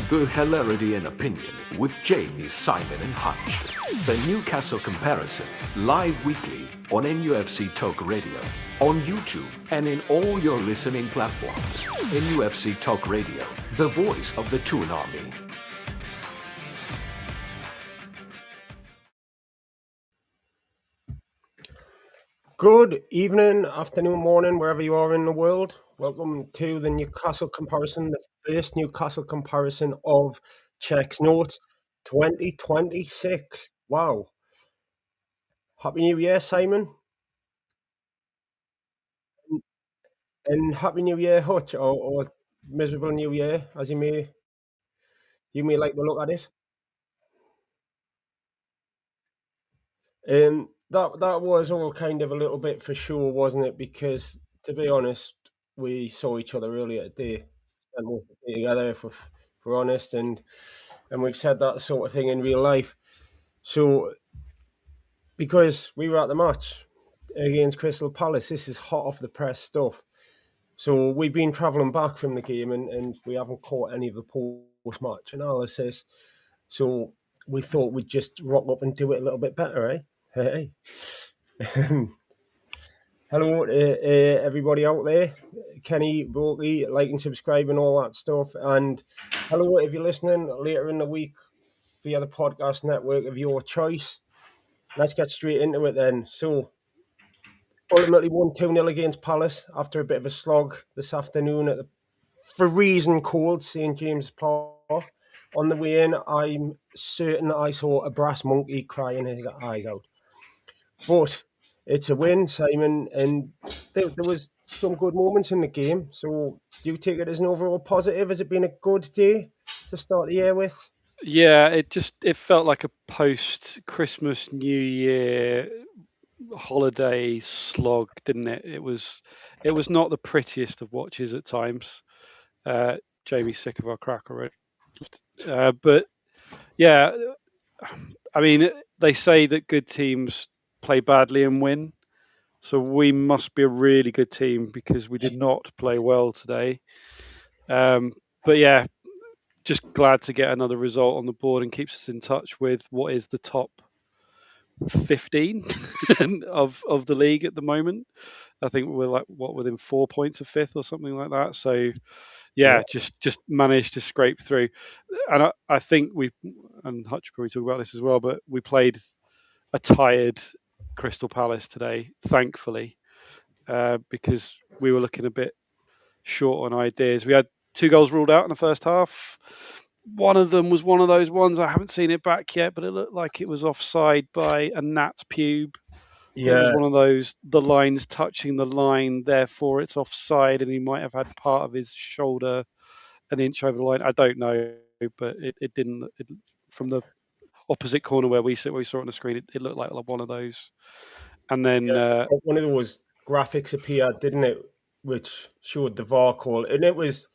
Both hilarity and opinion with Jamie, Simon and Hutch. The Newcastle Comparison, live weekly on NUFC Talk Radio, on YouTube and in all your listening platforms. NUFC Talk Radio, the voice of the Toon Army. Good evening, afternoon, morning, wherever you are in the world. Welcome to the Newcastle Comparison, the first Newcastle Comparison of Checks Notes 2026. Wow. Happy New Year, Simon. And Happy New Year, Hutch, or miserable New Year, as you may like to look at it. That was all kind of a little bit for sure, wasn't it? Because, to be honest, we saw each other earlier today, and we'll be together if we're honest, and we've said that sort of thing in real life. So, because we were at the match against Crystal Palace, this is hot off the press stuff. So we've been travelling back from the game, and we haven't caught any of the post-match analysis. So we thought we'd just rock up and do it a little bit better, eh? Hey. Hello to everybody out there. Kenny, Brokey, like and subscribe and all that stuff. And hello if you're listening later in the week via the podcast network of your choice. Let's get straight into it then. So, ultimately won 2-0 against Palace after a bit of a slog this afternoon at the freezing cold St James Park. On the way in, I'm certain I saw a brass monkey crying his eyes out. But it's a win, Simon, and there was some good moments in the game. So do you take it as an overall positive? Has it been a good day to start the year with? Yeah, it felt like a post-Christmas, New Year holiday slog, didn't it? It was not the prettiest of watches at times. Jamie's sick of our crack already. But yeah, I mean, they say that good teams play badly and win. So we must be a really good team because we did not play well today. But yeah, just glad to get another result on the board and keeps us in touch with what is the top 15 of the league at the moment. I think we're within 4 points of fifth or something like that. So yeah. just managed to scrape through. And I think and Hutch probably talk about this as well, but we played a tired Crystal Palace today, thankfully, because we were looking a bit short on ideas. We had 2 goals ruled out in the first half. One of them was one of those ones, I haven't seen it back yet, but it looked like it was offside by a gnat's pube. Yeah. It was one of those, the line's touching the line, therefore it's offside, and he might have had part of his shoulder an inch over the line. I don't know, but it didn't. From the opposite corner where we saw it on the screen, it looked like one of those. And then one of those graphics appeared, didn't it, which showed the VAR call, and it was,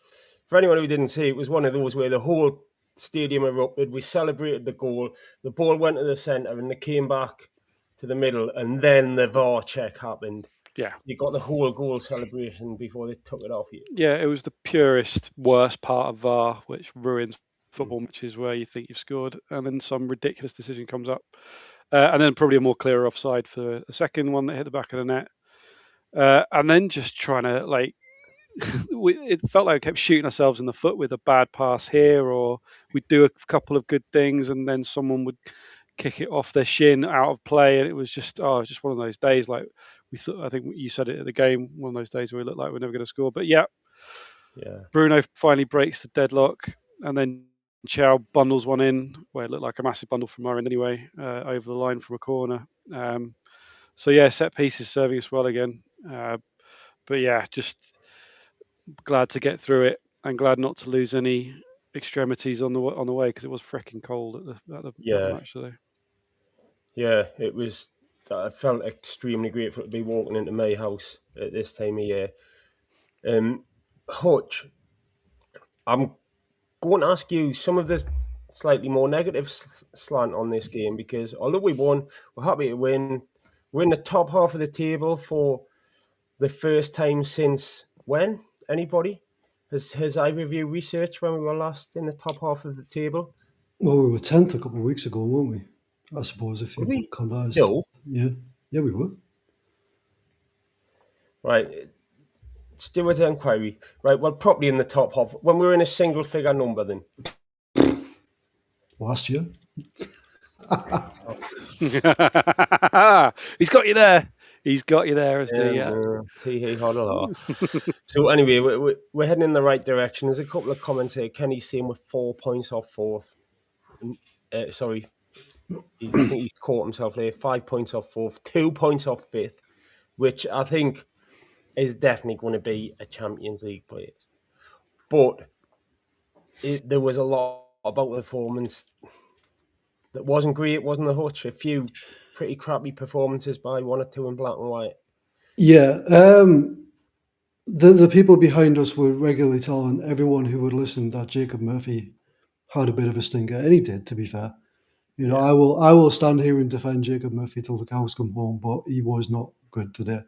for anyone who didn't see, it was one of those where the whole stadium erupted. We celebrated the goal. The ball went to the centre and they came back to the middle, and then the VAR check happened. Yeah. You got the whole goal celebration before they took it off you. Yeah, it was the purest, worst part of VAR, which ruins football matches where you think you've scored, and then some ridiculous decision comes up. And then probably a more clear offside for a second one that hit the back of the net. And then just trying to, it felt like we kept shooting ourselves in the foot with a bad pass here, or we'd do a couple of good things and then someone would kick it off their shin out of play, and it was just one of those days. Like we thought, I think you said it at the game, one of those days where we looked like we're never going to score. But yeah, Bruno finally breaks the deadlock, and then Chow bundles one in where it looked like a massive bundle from our end anyway, over the line from a corner. So yeah, set pieces serving us well again. But yeah, just glad to get through it and glad not to lose any extremities on the way, because it was freaking cold at the match today. Yeah, it was. I felt extremely grateful to be walking into my house at this time of year. Hutch, I'm going to ask you some of the slightly more negative slant on this game, because although we won, we're happy to win. We're in the top half of the table for the first time since when? Anybody? Has either of you researched when we were last in the top half of the table? Well, we were 10th a couple of weeks ago, weren't we? I suppose if Were you we? count that as... No. Yeah, we were. Right. Let's do an inquiry. Right, well, probably in the top half. When we were in a single figure number then. Last year. He's got you there. He's got you there as Tee hoddle. So anyway, we're heading in the right direction. There's a couple of comments here. Kenny's saying we're 4 points off fourth. Sorry, I think he's caught himself there. 5 points off fourth, 2 points off fifth, which I think is definitely going to be a Champions League place. But there was a lot about the performance that wasn't great, wasn't the Hutch? A few pretty crappy performances by one or two in black and white. Yeah. The people behind us were regularly telling everyone who would listen that Jacob Murphy had a bit of a stinker, and he did, to be fair. You know, I will stand here and defend Jacob Murphy till the cows come home, but he was not good today.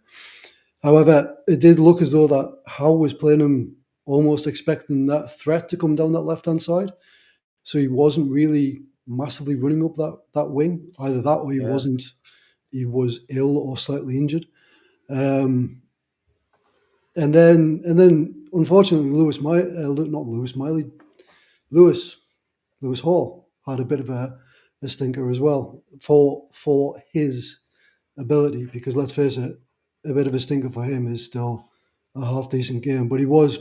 However, it did look as though that Howe was playing him almost expecting that threat to come down that left-hand side. So he wasn't really massively running up that wing. Either that or he was ill or slightly injured. And then unfortunately Lewis Hall had a bit of a stinker as well for his ability, because let's face it, a bit of a stinker for him is still a half decent game. But he was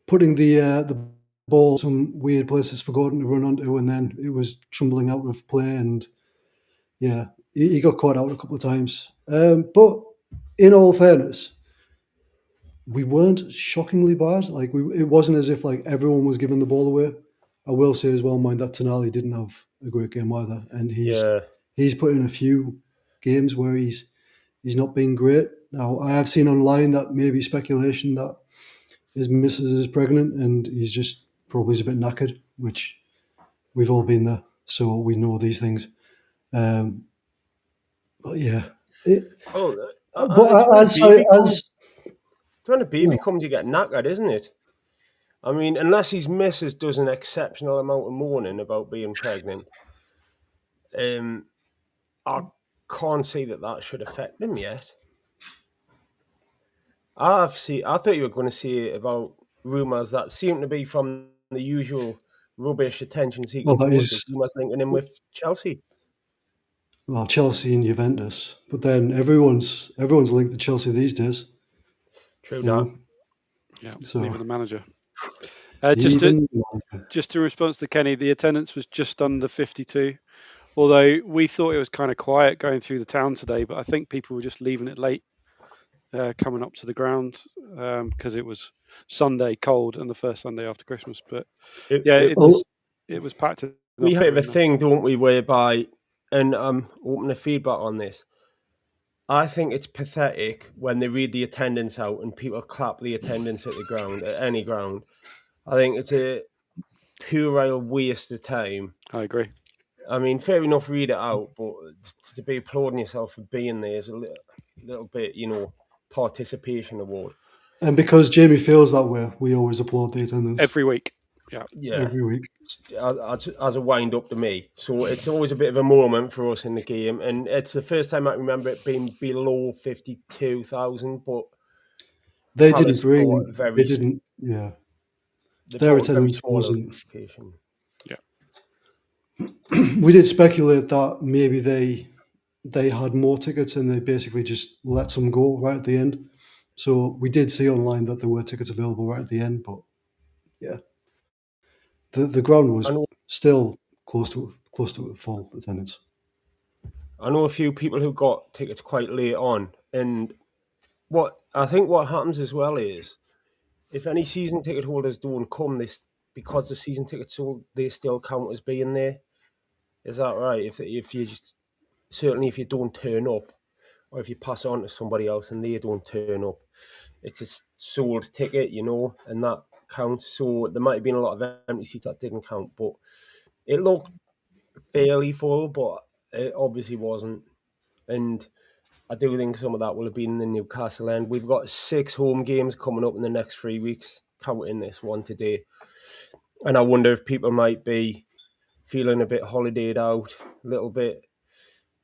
putting the ball some weird places for Gordon to run onto, and then it was tumbling out of play, and he got caught out a couple of times. But in all fairness, we weren't shockingly bad. Like it wasn't as if like everyone was giving the ball away. I will say as well, mind that Tonali didn't have a great game either, and he's put in a few games where he's not been great. Now I have seen online that maybe speculation that his missus is pregnant and he's just probably a bit knackered, which we've all been there, so we know these things. But yeah, when a baby comes, you get knackered, isn't it? I mean, unless his missus does an exceptional amount of mourning about being pregnant, I can't see that should affect him yet. I thought you were going to say about rumours that seem to be from the usual rubbish attention-seeking sources. Rumours linking him with Chelsea. Well, Chelsea and Juventus, but then everyone's linked to Chelsea these days. True that. Yeah, so, even the manager. Just in response to Kenny, the attendance was just under 52. Although we thought it was kind of quiet going through the town today, but I think people were just leaving it late, coming up to the ground because it was Sunday, cold, and the first Sunday after Christmas. But it was packed. We have a thing, don't we, whereby, and I'm open to feedback on this, I think it's pathetic when they read the attendance out and people clap the attendance at the ground, at any ground. I think it's a puerile waste of time. I agree. I mean, fair enough, read it out, but to be applauding yourself for being there is a little bit, participation award. And because Jamie feels that way, we always applaud the attendance. Every week. Yeah. Every week. As a wind up to me. So it's always a bit of a moment for us in the game. And it's the first time I remember it being below 52,000, but their attendance wasn't. Yeah. We did speculate that maybe they had more tickets and they basically just let some go right at the end. So we did see online that there were tickets available right at the end, but yeah. The ground was still close to a full attendance. I know a few people who got tickets quite late on, and what happens as well is, if any season ticket holders don't come, because the season tickets sold, they still count as being there. Is that right? If you if you don't turn up, or if you pass on to somebody else and they don't turn up, it's a sold ticket, and that counts. So there might have been a lot of empty seats that didn't count, but it looked fairly full, but it obviously wasn't. And I do think some of that will have been in the Newcastle end. We've got 6 home games coming up in the next 3 weeks, counting this one today. And I wonder if people might be feeling a bit holidayed out, a little bit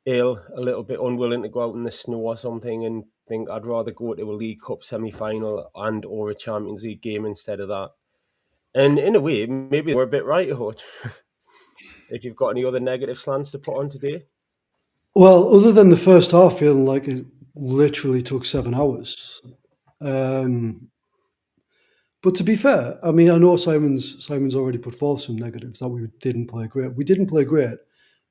ill, a little bit unwilling to go out in the snow or something, and think I'd rather go to a League Cup semi-final and or a Champions League game instead of that. And in a way, maybe we're a bit right, Hutch. If you've got any other negative slants to put on today. Well, other than the first half feeling like it literally took 7 hours. But to be fair, I mean, I know Simon's already put forth some negatives that we didn't play great. We didn't play great,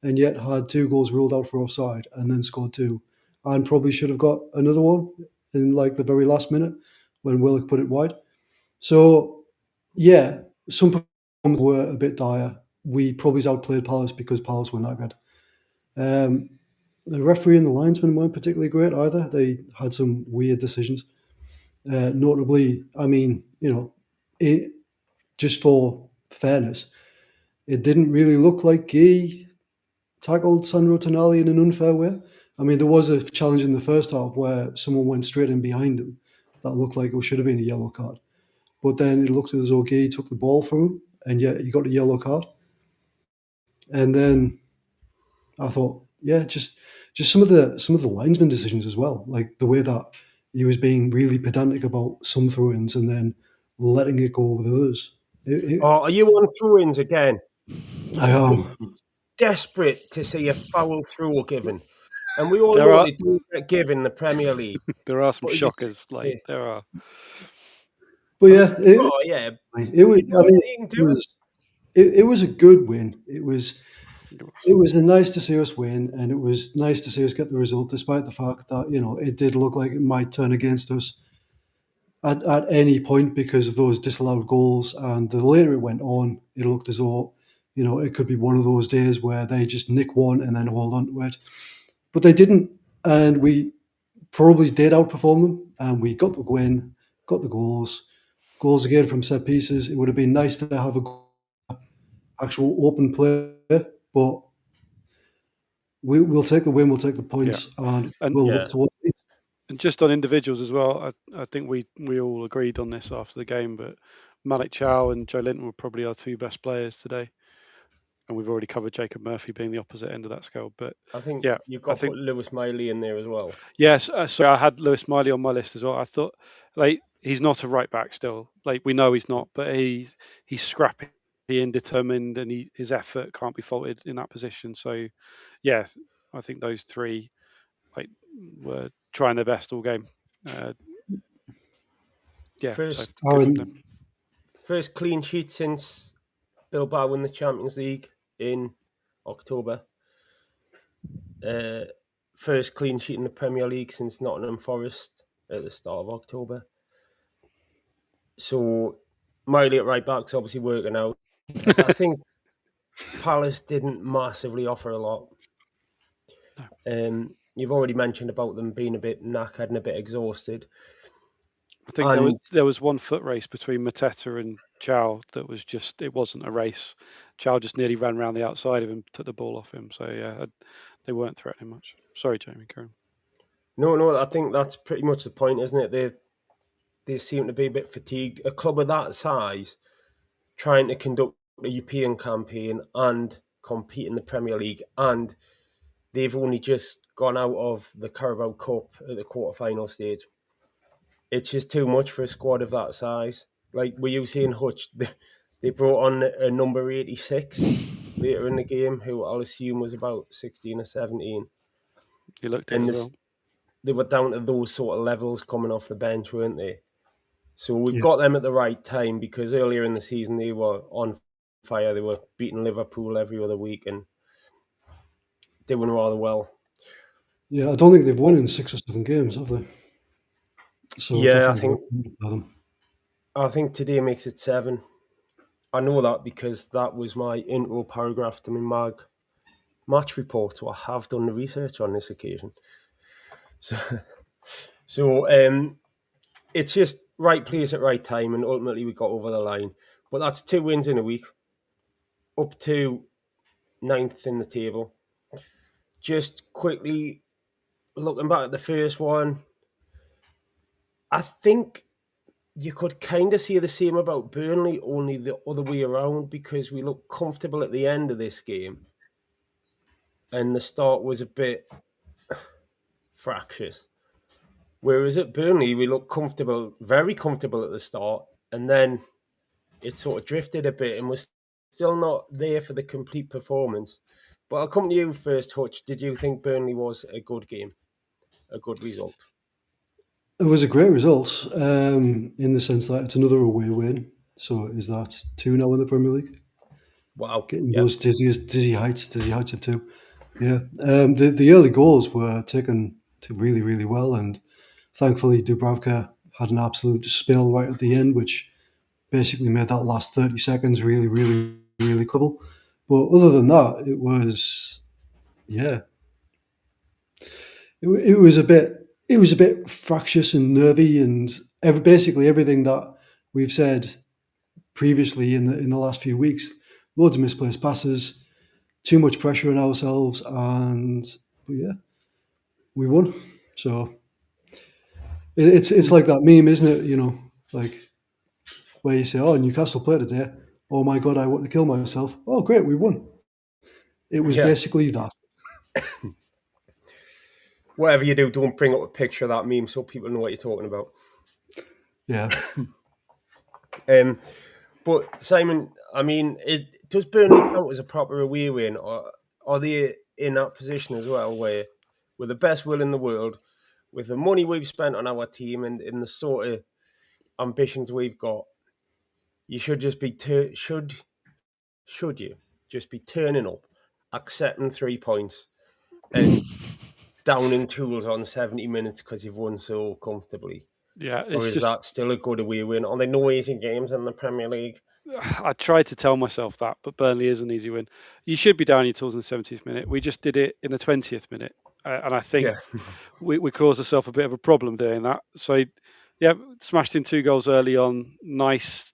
and yet had 2 goals ruled out for offside, and then scored 2, and probably should have got another one in like the very last minute when Willock put it wide. So, yeah, some performances were a bit dire. We probably outplayed Palace because Palace were not good. The referee and the linesman weren't particularly great either. They had some weird decisions. Notably, I mean, just for fairness, it didn't really look like he tackled Sandro Tonali in an unfair way. I mean, there was a challenge in the first half where someone went straight in behind him that looked like it should have been a yellow card. But then it looked as though Gay took the ball from him, and yet he got a yellow card. And then I thought, yeah, just some of the linesman decisions as well, like the way that he was being really pedantic about some throw-ins and then letting it go with others. Are you on throw-ins again? I am desperate to see a foul throw given. And we all know they do get given the Premier League. There are some shockers, there are. But yeah, it was a good win. It was nice to see us win, and it was nice to see us get the result, despite the fact that it did look like it might turn against us at any point because of those disallowed goals. And the later it went on, it looked as though it could be one of those days where they just nick one and then hold on to it. But they didn't, and we probably did outperform them, and we got the win, got the goals again from set pieces. It would have been nice to have a actual open play, but we'll take the win, we'll take the points, and we'll look towards it. And just on individuals as well, I think we all agreed on this after the game, but Malik Chow and Joe Linton were probably our 2 best players today. And we've already covered Jacob Murphy being the opposite end of that scale. But I think you've got to put Lewis Miley in there as well. Yes, so I had Lewis Miley on my list as well. I thought, he's not a right back still. We know he's not, but he's scrappy and determined, and his effort can't be faulted in that position. So, yeah, I think those 3 were trying their best all game. First clean sheet since Bilbao won the Champions League in October. First clean sheet in the Premier League since Nottingham Forest at the start of October. So Miley at right back's obviously working out. I think Palace didn't massively offer a lot. You've already mentioned about them being a bit knackered and a bit exhausted. I think there was one foot race between Mateta and Chow that was just, it wasn't a race. Chow just nearly ran around the outside of him, took the ball off him. So, yeah, they weren't threatening much. Sorry, Jamie, Karen. No, I think that's pretty much the point, isn't it? They seem to be a bit fatigued. A club of that size trying to conduct a European campaign and compete in the Premier League, and they've only just gone out of the Carabao Cup at the quarter-final stage. It's just too much for a squad of that size. Were you saying, Hutch, they brought on a number 86 later in the game, who I'll assume was about 16 or 17. He looked in as well. They were down to those sort of levels coming off the bench, weren't they? So we've got them at the right time, because earlier in the season they were on fire. They were beating Liverpool every other week and doing rather well. Yeah, I don't think they've won in 6 or 7 games, have they? So yeah, I think today makes it 7. I know that because that was my intro paragraph to my match report, so I have done the research on this occasion. So it's just right place at right time, and ultimately we got over the line. But that's 2 wins in a week, up to 9th in the table. Just quickly, looking back at the first one, I think you could kind of see the same about Burnley, only the other way around, because we looked comfortable at the end of this game, and the start was a bit fractious. Whereas at Burnley, we looked comfortable, very comfortable at the start, and then it sort of drifted a bit and was still not there for the complete performance. But I'll come to you first, Hutch. Did you think Burnley was a good game, a good result? It was a great result in the sense that it's another away win. So is that 2 now in the Premier League? Wow. Getting Yeah. those dizzy heights of 2. Yeah. The early goals were taken to really, really well. And thankfully, Dubravka had an absolute spill right at the end, which basically made that last 30 seconds really, really, really cool. But other than that, it was, yeah, it was a bit fractious and nervy, and basically everything that we've said previously in the last few weeks. Loads of misplaced passes, too much pressure on ourselves, but yeah, we won. So it's like that meme, isn't it? You know, like where you say, "Oh, Newcastle played today. Oh my God, I want to kill myself." Oh, great, we won. It was basically that. Whatever you do, don't bring up a picture of that meme so people know what you're talking about. Yeah. But Simon, I mean, does Burnley count as a proper away win, or are they in that position as well, where with the best will in the world, with the money we've spent on our team and in the sort of ambitions we've got, you should just be should you just be turning up, accepting 3 points, and downing tools on 70 minutes because you've won so comfortably? Yeah, Or is that still a good away win? Are there no easy games in the Premier League? I tried to tell myself that, but Burnley is an easy win. You should be down your tools in the 70th minute. We just did it in the 20th minute, and I think we caused ourselves a bit of a problem doing that. So, yeah, smashed in 2 goals early on. Nice,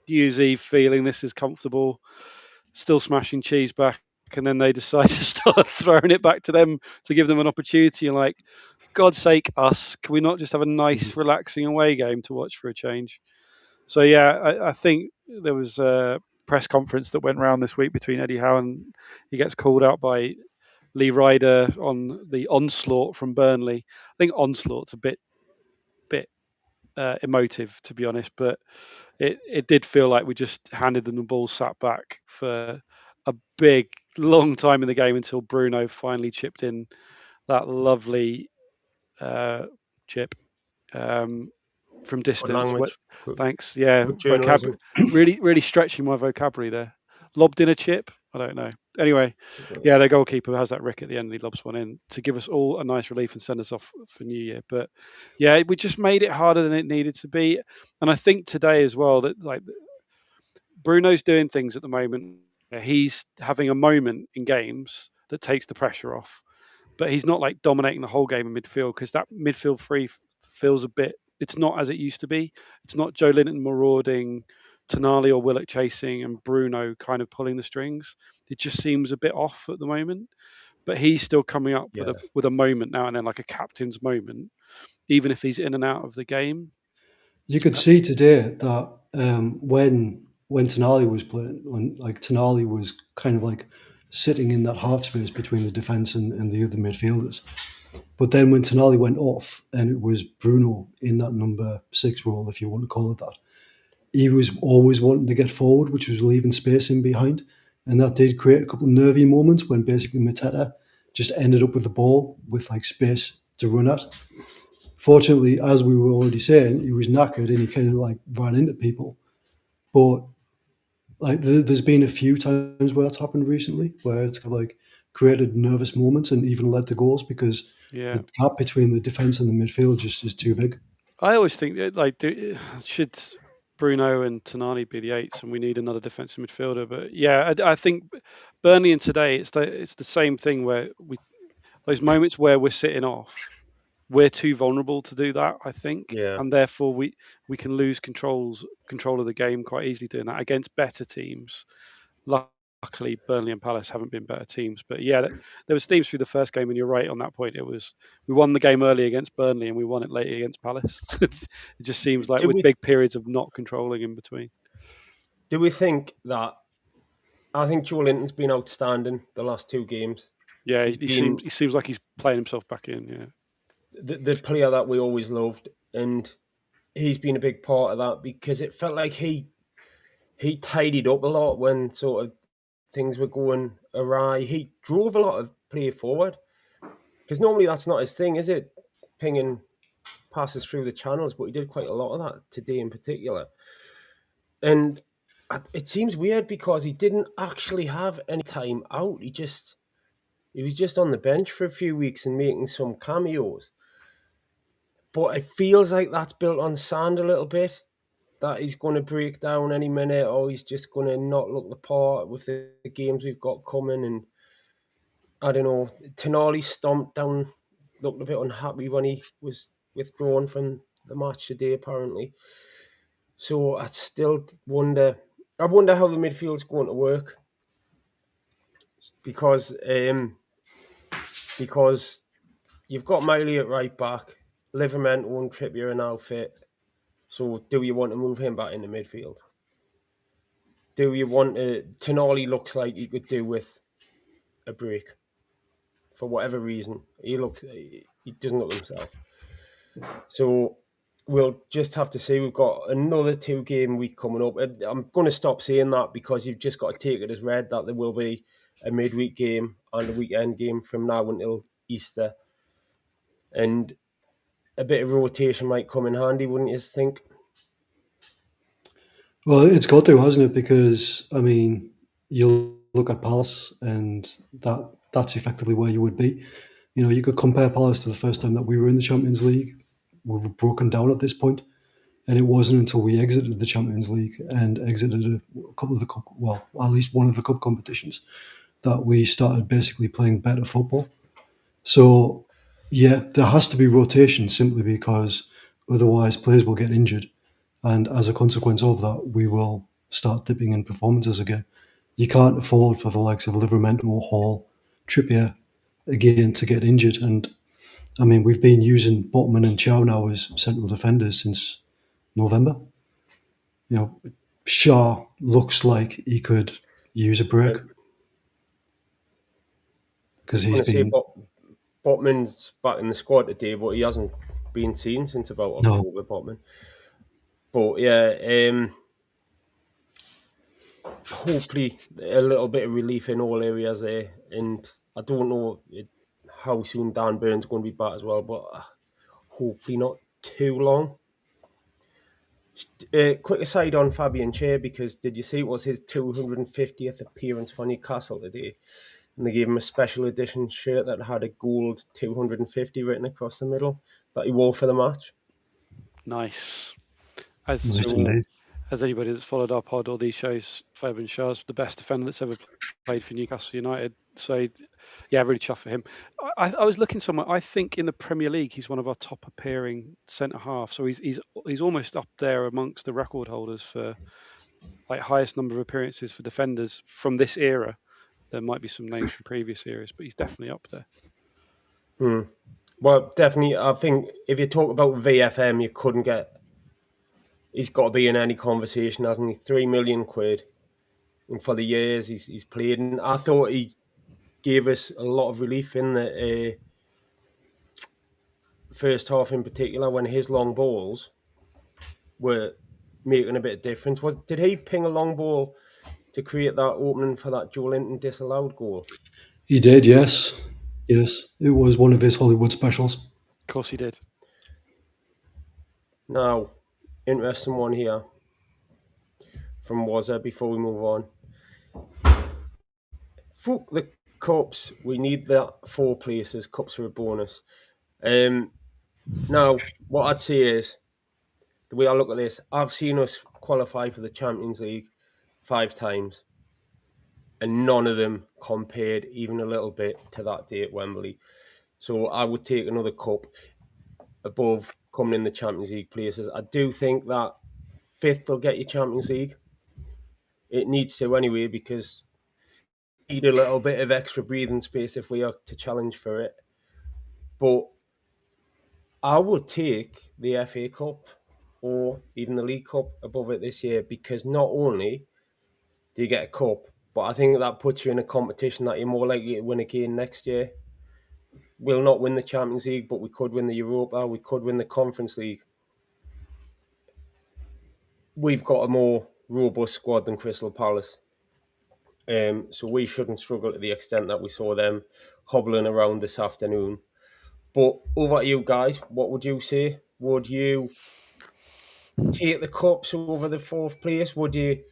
New Year's Eve feeling. This is comfortable. Still smashing cheese back, and then they decide to start throwing it back to them to give them an opportunity. And like, God's sake, us, can we not just have a nice, relaxing away game to watch for a change? So yeah, I think there was a press conference that went around this week between Eddie Howe, and he gets called out by Lee Ryder on the onslaught from Burnley. I think onslaught's a bit emotive, to be honest, but it did feel like we just handed them the ball, sat back for a big, long time in the game until Bruno finally chipped in that lovely chip. From distance. Thanks. Yeah, vocabulary. Really stretching my vocabulary there. Lobbed in a chip. I don't know. Anyway, yeah, their goalkeeper has that rick at the end. And he lobs one in to give us all a nice relief and send us off for New Year. But yeah, we just made it harder than it needed to be. And I think today as well that like Bruno's doing things at the moment. He's having a moment in games that takes the pressure off, but he's not like dominating the whole game in midfield, because that midfield three feels a bit. It's not as it used to be. It's not Joe Linton marauding, Tonali or Willock chasing, and Bruno kind of pulling the strings. It just seems a bit off at the moment. But he's still coming up with a moment now and then, like a captain's moment, even if he's in and out of the game. You could see today that when Tonali was playing, when like Tonali was kind of like sitting in that half space between the defence and the other midfielders. But then when Tonali went off and it was Bruno in that number 6 role, if you want to call it that, he was always wanting to get forward, which was leaving space in behind. And that did create a couple of nervy moments when basically Mateta just ended up with the ball with like space to run at. Fortunately, as we were already saying, he was knackered and he kind of like ran into people. But like there's been a few times where that's happened recently, where it's kind of like created nervous moments and even led to goals because the gap between the defence and the midfield just is too big. I always think that like should Bruno and Tonali be the 8s, and we need another defensive midfielder. But yeah, I think Burnley and today it's the same thing where those moments where we're sitting off, we're too vulnerable to do that, I think, and therefore we can lose control of the game quite easily doing that against better teams. Like luckily Burnley and Palace haven't been better teams. But yeah, there was themes through the first game, and you're right on that point. It was we won the game early against Burnley, and we won it late against Palace. It just seems like with big periods of not controlling in between. Do we think that? I think Joe Linton's been outstanding the last two games. Yeah, he seems like he's playing himself back in. Yeah, the player that we always loved, and he's been a big part of that because it felt like he tidied up a lot when sort of things were going awry. He drove a lot of play forward because normally that's not his thing, is it? Pinging passes through the channels, but he did quite a lot of that today in particular. And it seems weird because he didn't actually have any time out. He was just on the bench for a few weeks and making some cameos. But it feels like that's built on sand a little bit, that he's going to break down any minute, or he's just going to not look the part with the games we've got coming. And I don't know, Tonali stomped down, looked a bit unhappy when he was withdrawn from the match today, apparently. So I still wonder how the midfield's going to work. Because you've got Miley at right back, Livermore and Trippier are now fit. So do you want to move him back into midfield? Do you want to... Tonali looks like he could do with a break. For whatever reason. He doesn't look himself. So we'll just have to see. We've got another 2-game week coming up. I'm going to stop saying that because you've just got to take it as read that there will be a midweek game and a weekend game from now until Easter. And a bit of rotation might come in handy, wouldn't you think? Well, it's got to, hasn't it? Because, I mean, you'll look at Palace and that's effectively where you would be. You know, you could compare Palace to the first time that we were in the Champions League. We were broken down at this point, and it wasn't until we exited the Champions League and exited a couple of the cup, well, at least one of the cup competitions, that we started basically playing better football. So, yeah, there has to be rotation simply because otherwise players will get injured. And as a consequence of that, we will start dipping in performances again. You can't afford for the likes of Livermore, Hall, Trippier, again, to get injured. And, I mean, we've been using Botman and Chow now as central defenders since November. You know, Shaw looks like he could use a break. Because he's been... Botman's back in the squad today, but he hasn't been seen since about October, Botman. But yeah, hopefully a little bit of relief in all areas there. And I don't know how soon Dan Burn's going to be back as well, but hopefully not too long. Quick aside on Fabian Schär, because did you see it was his 250th appearance for Newcastle today? And they gave him a special edition shirt that had a gold 250 written across the middle that he wore for the match. Nice. As anybody that's followed our pod or these shows, Fabian Schär's the best defender that's ever played for Newcastle United. So, yeah, really chuffed for him. I was looking somewhere. I think in the Premier League, he's one of our top appearing centre half. So he's almost up there amongst the record holders for like highest number of appearances for defenders from this era. There might be some names from previous eras, but he's definitely up there. Well, definitely. I think if you talk about VFM, you couldn't get... He's got to be in any conversation, hasn't he? £3 million. And for the years he's played. And I thought he gave us a lot of relief in the first half in particular when his long balls were making a bit of difference. Did he ping a long ball to create that opening for that Joe Linton disallowed goal? He did, yes. Yes, it was one of his Hollywood specials. Of course he did. Now, interesting one here from Wazza before we move on. Fuck the cups. We need the 4 places. Cups are a bonus. Now, what I'd say is, the way I look at this, I've seen us qualify for the Champions League 5 times, and none of them compared even a little bit to that day at Wembley. So I would take another cup above coming in the Champions League places. I do think that 5th will get you Champions League. It needs to anyway, because need a little bit of extra breathing space if we are to challenge for it. But I would take the FA Cup or even the League Cup above it this year, because not only do you get a cup, but I think that puts you in a competition that you're more likely to win again next year. We'll not win the Champions League, but we could win the Europa, we could win the Conference League. We've got a more robust squad than Crystal Palace. So we shouldn't struggle to the extent that we saw them hobbling around this afternoon. But over to you guys, what would you say? Would you take the cups over the fourth place? Would you?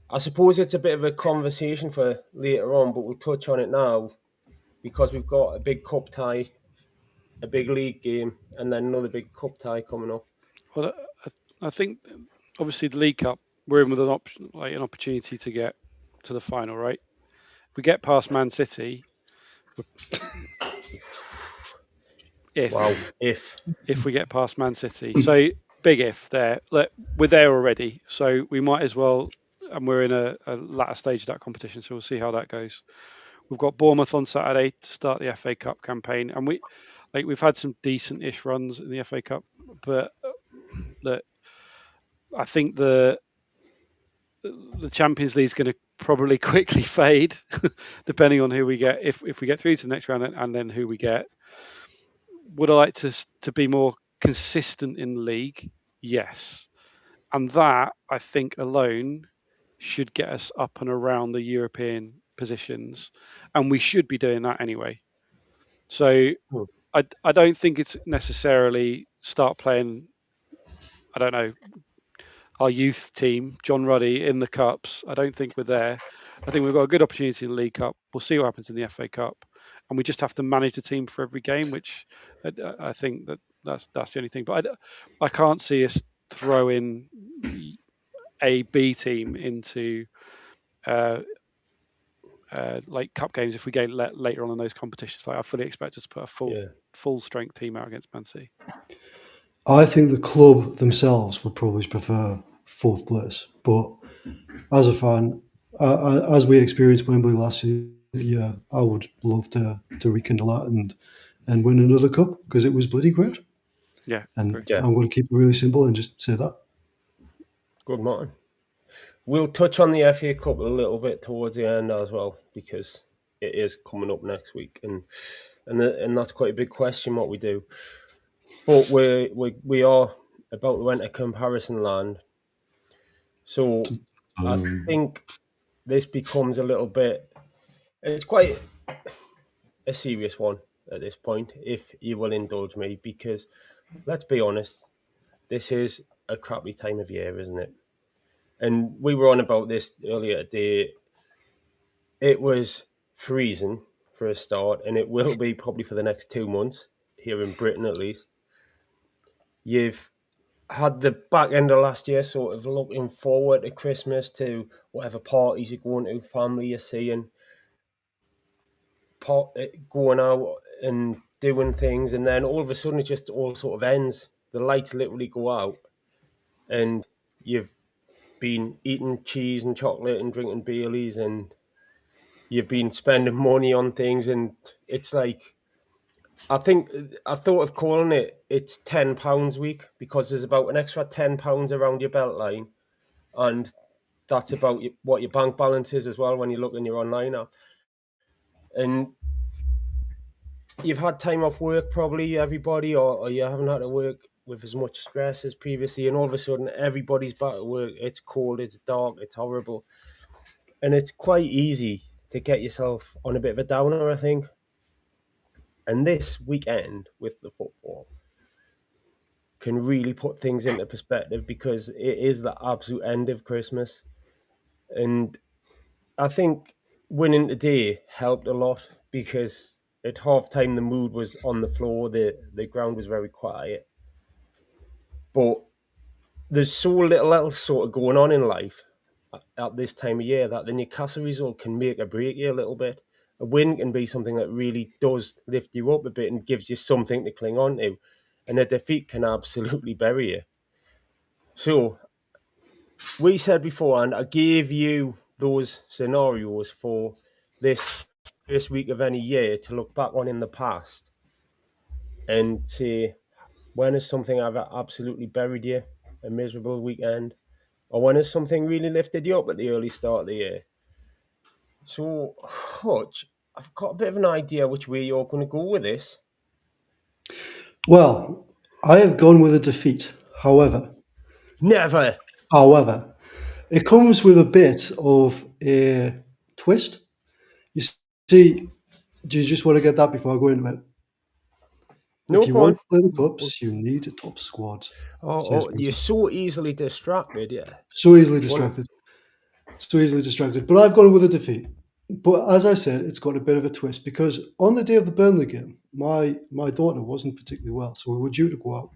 I suppose it's a bit of a conversation for later on, but we'll touch on it now because we've got a big cup tie, a big league game, and then another big cup tie coming up. Well, I think obviously the League Cup, we're in with an opportunity to get to the final, right? If we get past Man City, if we get past Man City, so big if there. We're there already, so we might as well, and we're in a latter stage of that competition, so we'll see how that goes. We've got Bournemouth on Saturday to start the FA Cup campaign, and we've had some decent-ish runs in the FA Cup, but I think the Champions League is going to probably quickly fade, depending on who we get. If we get through to the next round, and then who we get. Would I like to be more consistent in the league? Yes, and that I think alone should get us up and around the European positions, and we should be doing that anyway. So I don't think it's necessarily start playing, I don't know, our youth team, John Ruddy, in the Cups. I don't think we're there. I think we've got a good opportunity in the League Cup. We'll see what happens in the FA Cup. And we just have to manage the team for every game, which I think that's the only thing. But I can't see us throwing a B team into like cup games if we get later on in those competitions. Like I fully expect us to put a full strength team out against Man City. I think the club themselves would probably prefer fourth place, but as a fan, as we experienced Wembley last year, I would love to rekindle that and win another cup because it was bloody great. Yeah, and I'm going to keep it really simple and just say that. Good morning. We'll touch on the FA Cup a little bit towards the end as well, because it is coming up next week, and that's quite a big question what we do. But we are about to enter comparison land, so I think this becomes a little bit. It's quite a serious one at this point, if you will indulge me, because let's be honest, this is a crappy time of year, isn't it? And we were on about this earlier today. It was freezing for a start, and it will be probably for the next 2 months, here in Britain at least. You've had the back end of last year sort of looking forward to Christmas, to whatever parties you're going to, family you're seeing, going out and doing things, and then all of a sudden it just all sort of ends. The lights literally go out, and you've been eating cheese and chocolate and drinking Baileys, and you've been spending money on things, and it's like, I thought of calling it's £10 week, because there's about an extra £10 around your belt line, and that's about what your bank balance is as well when you look in your online app. And you've had time off work, probably everybody, or you haven't had to work with as much stress as previously, and all of a sudden everybody's back at work. It's cold, it's dark, it's horrible, and it's quite easy to get yourself on a bit of a downer, I think. And this weekend with the football can really put things into perspective, because it is the absolute end of Christmas. And I think winning today helped a lot, because at half-time the mood was on the floor, the ground was very quiet. But there's so little else sort of going on in life at this time of year that the Newcastle result can make or break you a little bit. A win can be something that really does lift you up a bit and gives you something to cling on to. And a defeat can absolutely bury you. So, we said before, and I gave you those scenarios for this first week of any year to look back on in the past and say, when has something ever absolutely buried you, a miserable weekend, or when has something really lifted you up at the early start of the year? So, Hutch, I've got a bit of an idea which way you're going to go with this. Well, I have gone with a defeat. However, it comes with a bit of a twist. You see, do you just want to get that before I go into it? No, if you want to play the cups, you need a top squad. You're so easily distracted, yeah. So easily distracted. But I've gone with a defeat. But as I said, it's got a bit of a twist because on the day of the Burnley game, my daughter wasn't particularly well, so we were due to go out.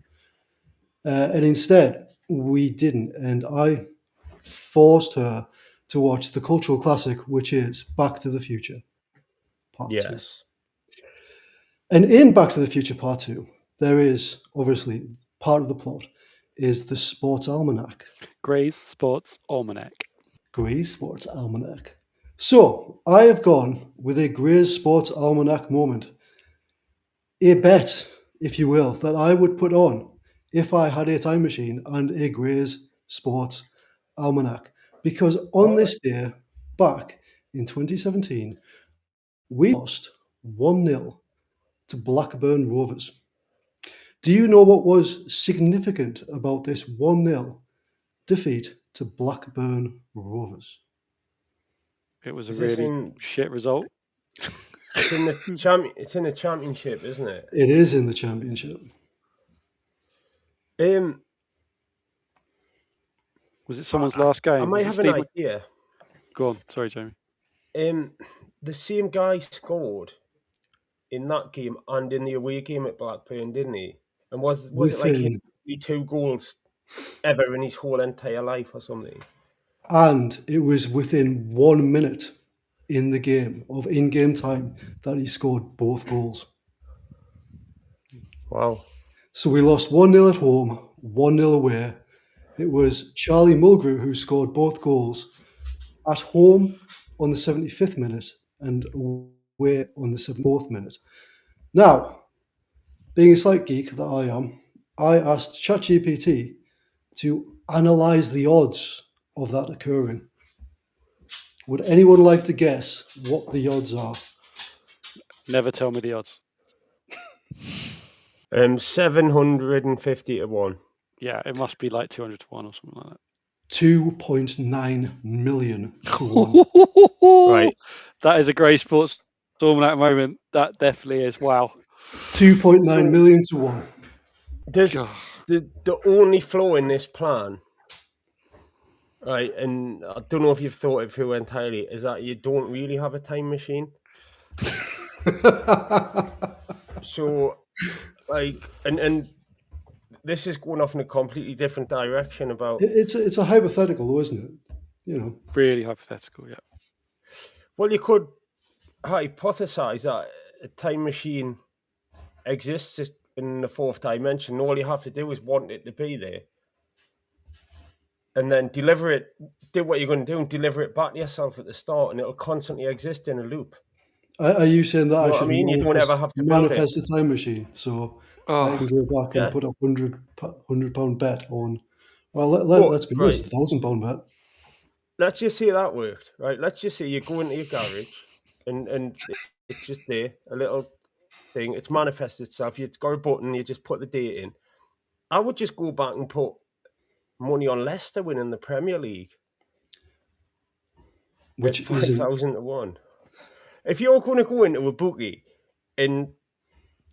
And instead, we didn't. And I forced her to watch the cultural classic, which is Back to the Future Part 2. And in Back to the Future Part 2, there is obviously part of the plot is the Sports Almanac. Gray's Sports Almanac. Gray's Sports Almanac. So I have gone with a Gray's Sports Almanac moment. A bet, if you will, that I would put on if I had a time machine and a Gray's Sports Almanac. Because on this day, back in 2017, we lost 1-0 to Blackburn Rovers. Do you know what was significant about this 1-0 defeat to Blackburn Rovers? It was a really shit result. It's in the championship, isn't it? It is in the championship. Was it someone's last game? I might have an idea. Go on. Sorry, Jamie. The same guy scored in that game and in the away game at Blackburn, didn't he? And was it like he had 2 goals ever in his whole entire life or something? And it was within 1 minute in the game of in-game time that he scored both goals. Wow. So we lost 1-0 at home, 1-0 away. It was Charlie Mulgrew who scored both goals at home on the 75th minute and away on the 74th minute. Now, being a slight geek that I am, I asked ChatGPT to analyse the odds of that occurring. Would anyone like to guess what the odds are? Never tell me the odds. 750 to 1. Yeah, it must be like 200 to 1 or something like that. 2.9 million to 1. Right. That is a Grey Sports Almanac moment. That definitely is. Wow. 2.9 million to 1. The only flaw in this plan, right, and I don't know if you've thought it through entirely, is that you don't really have a time machine. So, like, and this is going off in a completely different direction about... It's a hypothetical, though, isn't it? You know, really hypothetical, yeah. Well, you could hypothesize that a time machine exists in the 4th dimension. All you have to do is want it to be there. And then deliver it, do what you're going to do and deliver it back to yourself at the start, and it'll constantly exist in a loop. Are you saying that I mean? You don't ever have to manifest a time machine, so I can go back and put a £100 bet on. Well, let's be honest, £1,000 bet. Let's just say that worked, right? Let's just say you go into your garage and it's just there, a little thing. It's manifested itself. You've got a button. You just put the date in. I would just go back and put money on Leicester winning the Premier League, which is 5,000 to 1. If you're going to go into a bookie in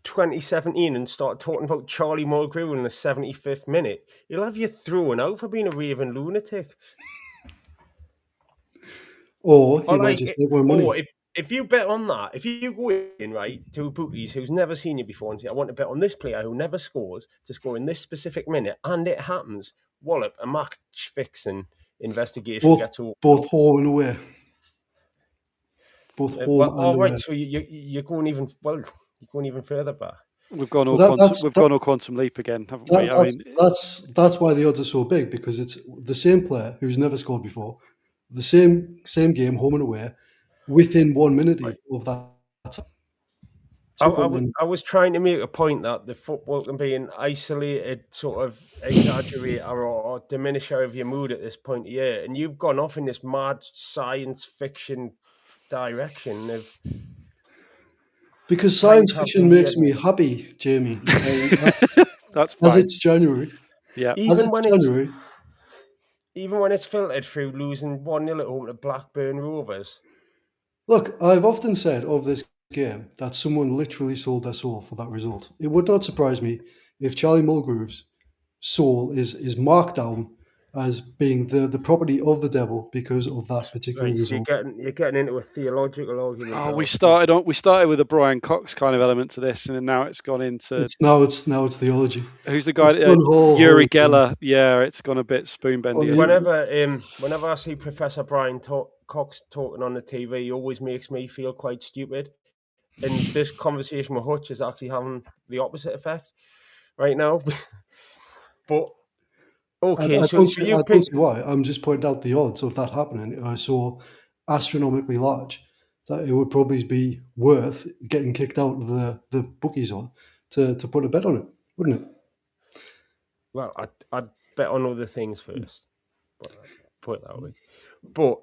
2017 and start talking about Charlie Mulgrew in the 75th minute, you'll have you thrown out for being a raving lunatic. Or you might just take more money. Or if you bet on that, if you go in, right, to bookies who's never seen you before and say, I want to bet on this player who never scores to score in this specific minute, and it happens, wallop, a match fixing investigation gets over. Both home and away. Both home and away. Right, so you're going even further back. We've gone all quantum leap again, haven't we? That's why the odds are so big, because it's the same player who's never scored before, the same game, home and away, within 1 minute of that time. I was trying to make a point that the football can be an isolated sort of exaggerate or diminisher of your mood at this point of year, and you've gone off in this mad science fiction direction of because trying science to have fiction weird makes me happy, Jamie. That's As fine. it's January. Yeah. even when it's filtered through losing 1-0 at home to Blackburn Rovers. Look, I've often said of this game that someone literally sold their soul for that result. It would not surprise me if Charlie Mulgreve's soul is marked down as being the property of the devil because of that particular Right, so result. you're getting into a theological argument. Oh, now. we started with a Brian Cox kind of element to this, and then now it's gone into It's now it's theology. who's the guy? It's gone Yuri whole- Geller. Yeah, it's gone a bit spoon bendy. Well, Whenever I see Professor Brian Cox talking on the TV, he always makes me feel quite stupid. And this conversation with Hutch is actually having the opposite effect right now. But okay, I so don't you see why. I'm just pointing out the odds of that happening are so astronomically large that it would probably be worth getting kicked out of the bookies on to put a bet on it, wouldn't it? Well, I'd bet on other things first. But put it that way. But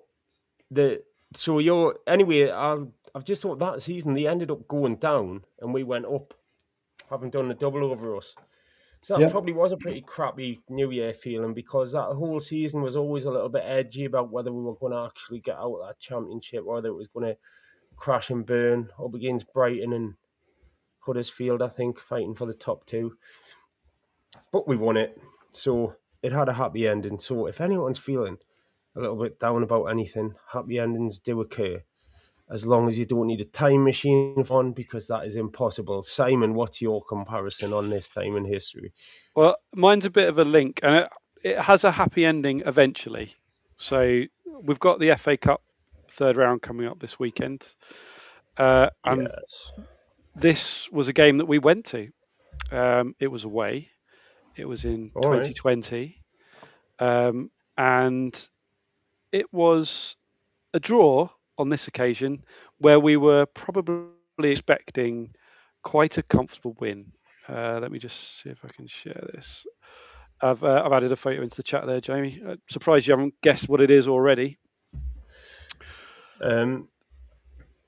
I've just thought that season they ended up going down and we went up, having done the double over us. So that probably was a pretty crappy New Year feeling because that whole season was always a little bit edgy about whether we were going to actually get out of that championship, whether it was going to crash and burn up against Brighton and Huddersfield, I think, fighting for the top two. But we won it, so it had a happy ending. So if anyone's feeling a little bit down about anything, happy endings do occur. As long as you don't need a time machine on, because that is impossible. Simon, what's your comparison on this time in history? Well, mine's a bit of a link, and it has a happy ending eventually. So we've got the FA Cup third round coming up this weekend. And this was a game that we went to. It was away. It was in 2020. And it was a draw on this occasion where we were probably expecting quite a comfortable win. Let me just see if I can share this. I've added a photo into the chat there, Jamie. Surprised you haven't guessed what it is already. I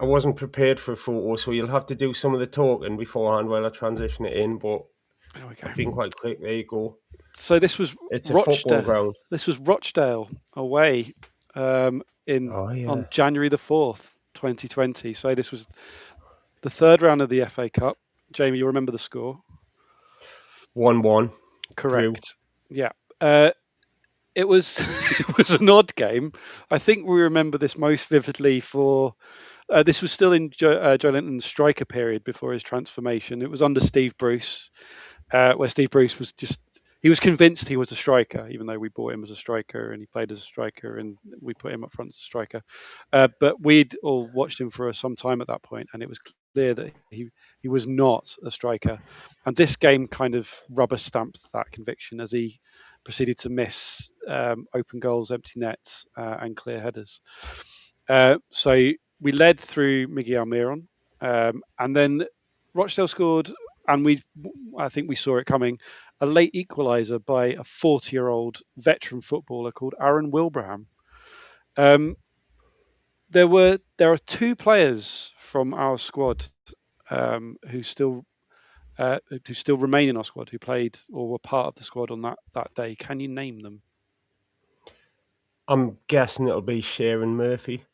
wasn't prepared for a photo, so you'll have to do some of the talking beforehand while I transition it in, but I've been quite quick. There you go. So this was a football ground. This was Rochdale away on January the 4th, 2020. So this was the third round of the FA Cup. Jamie, you remember the score? 1-1. Correct. Drew. Yeah. It was an odd game. I think we remember this most vividly for this was still in Joe Linton's striker period before his transformation. It was under Steve Bruce, where Steve Bruce was he was convinced he was a striker, even though we bought him as a striker and he played as a striker and we put him up front as a striker. But we'd all watched him for some time at that point, and it was clear that he was not a striker. And this game kind of rubber stamped that conviction as he proceeded to miss open goals, empty nets, and clear headers. So we led through Miguel Almiron, and then Rochdale scored, and I think we saw it coming, a late equaliser by a 40-year-old veteran footballer called Aaron Wilbraham. There are two players from our squad who still remain in our squad, who played or were part of the squad on that day. Can you name them? I'm guessing it'll be Sharon Murphy.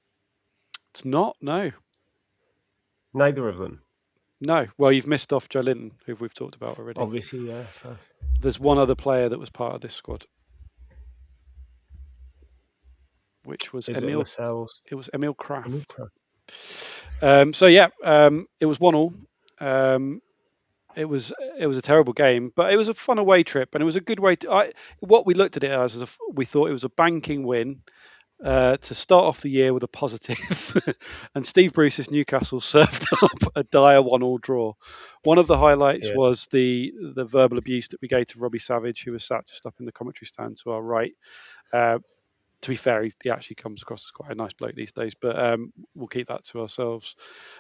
It's not, no. Neither of them? No. Well, you've missed off Joe Linton, who we've talked about already. Obviously, yeah. There's one other player that was part of this squad, which was Emil. It was Emil Kraft. It was 1-1. It was a terrible game, but it was a fun away trip, and it was a good way to. What we looked at it as we thought it was a banking win to start off the year with a positive, and Steve Bruce's Newcastle served up a dire 1-1 draw. One of the highlights was the verbal abuse that we gave to Robbie Savage, who was sat just up in the commentary stand to our right. To be fair, he actually comes across as quite a nice bloke these days, but we'll keep that to ourselves.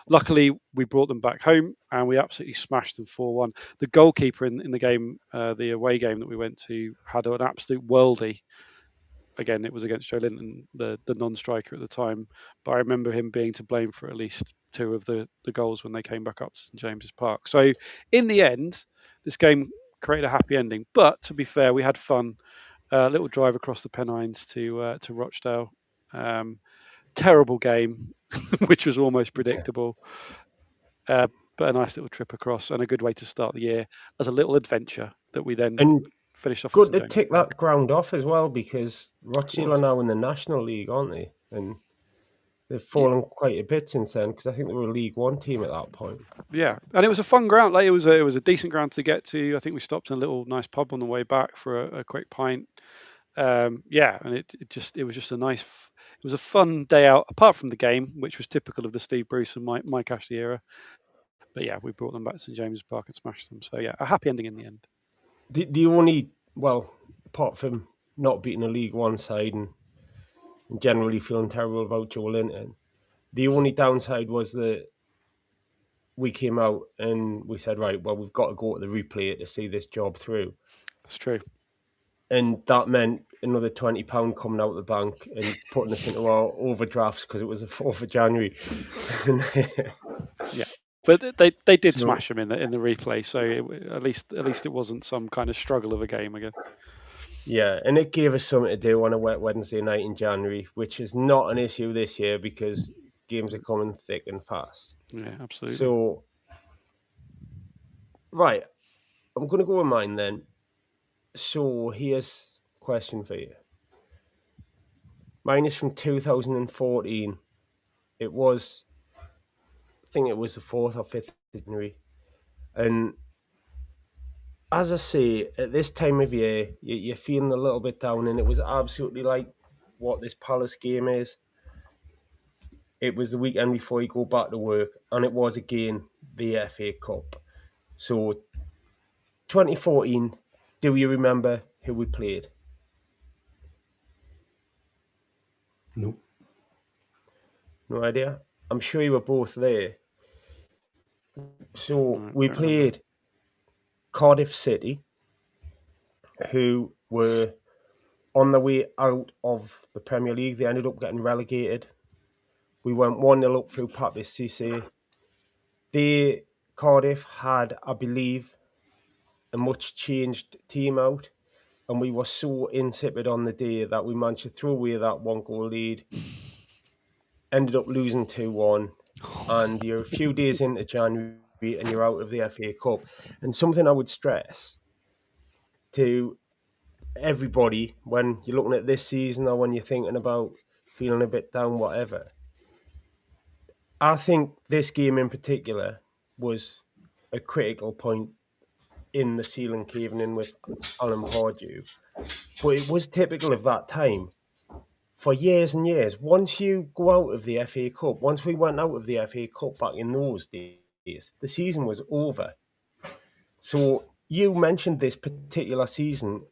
Luckily, we brought them back home and we absolutely smashed them 4-1. The goalkeeper in the game, the away game that we went to, had an absolute worldie. Again, it was against Joe Linton, the non-striker at the time, but I remember him being to blame for at least 2 of the goals when they came back up to St James's Park. So in the end, this game created a happy ending. But to be fair, we had fun. A little drive across the Pennines to Rochdale. Terrible game, which was almost predictable. But a nice little trip across and a good way to start the year as a little adventure that we then finished off. Good to tick that ground off as well, because Rochdale are now in the National League, aren't they? And they've fallen quite a bit since then, because I think they were a League One team at that point. Yeah, and it was a fun ground. Like it was a decent ground to get to. I think we stopped in a little nice pub on the way back for a quick pint. And it was just a nice. It was a fun day out, apart from the game, which was typical of the Steve Bruce and Mike Ashley era. But yeah, we brought them back to St James's Park and smashed them. So yeah, a happy ending in the end. The only, well, apart from not beating a League One side and generally feeling terrible about Joe Linton, the only downside was that we came out and we said, right, well, we've got to go to the replay to see this job through. That's true. And that meant another £20 coming out of the bank and putting us into our overdrafts because it was the 4th of January. Yeah. But they did smash them in the replay, so at least it wasn't some kind of struggle of a game, I guess. Yeah, and it gave us something to do on a wet Wednesday night in January, which is not an issue this year because games are coming thick and fast. Yeah, absolutely. So, right, I'm going to go with mine then. So here's a question for you. Mine is from 2014. I think it was the 4th or 5th of January. And as I say, at this time of year, you're feeling a little bit down, and it was absolutely like what this Palace game is. It was the weekend before you go back to work, and it was again the FA Cup. So, 2014, do you remember who we played? No. No idea? I'm sure you were both there. So, we played Cardiff City, who were on the way out of the Premier League. They ended up getting relegated. We went 1-0 up through Papiss Cissé. Cardiff had, I believe, a much changed team out, and we were so insipid on the day that we managed to throw away that 1-goal lead. Ended up losing 2-1, and you're a few days into January and you're out of the FA Cup. And something I would stress to everybody when you're looking at this season or when you're thinking about feeling a bit down, whatever, I think this game in particular was a critical point in the ceiling caving in with Alan Pardew. But it was typical of that time. For years and years, once you go out of the FA Cup, once we went out of the FA Cup back in those days, the season was over. So you mentioned this particular season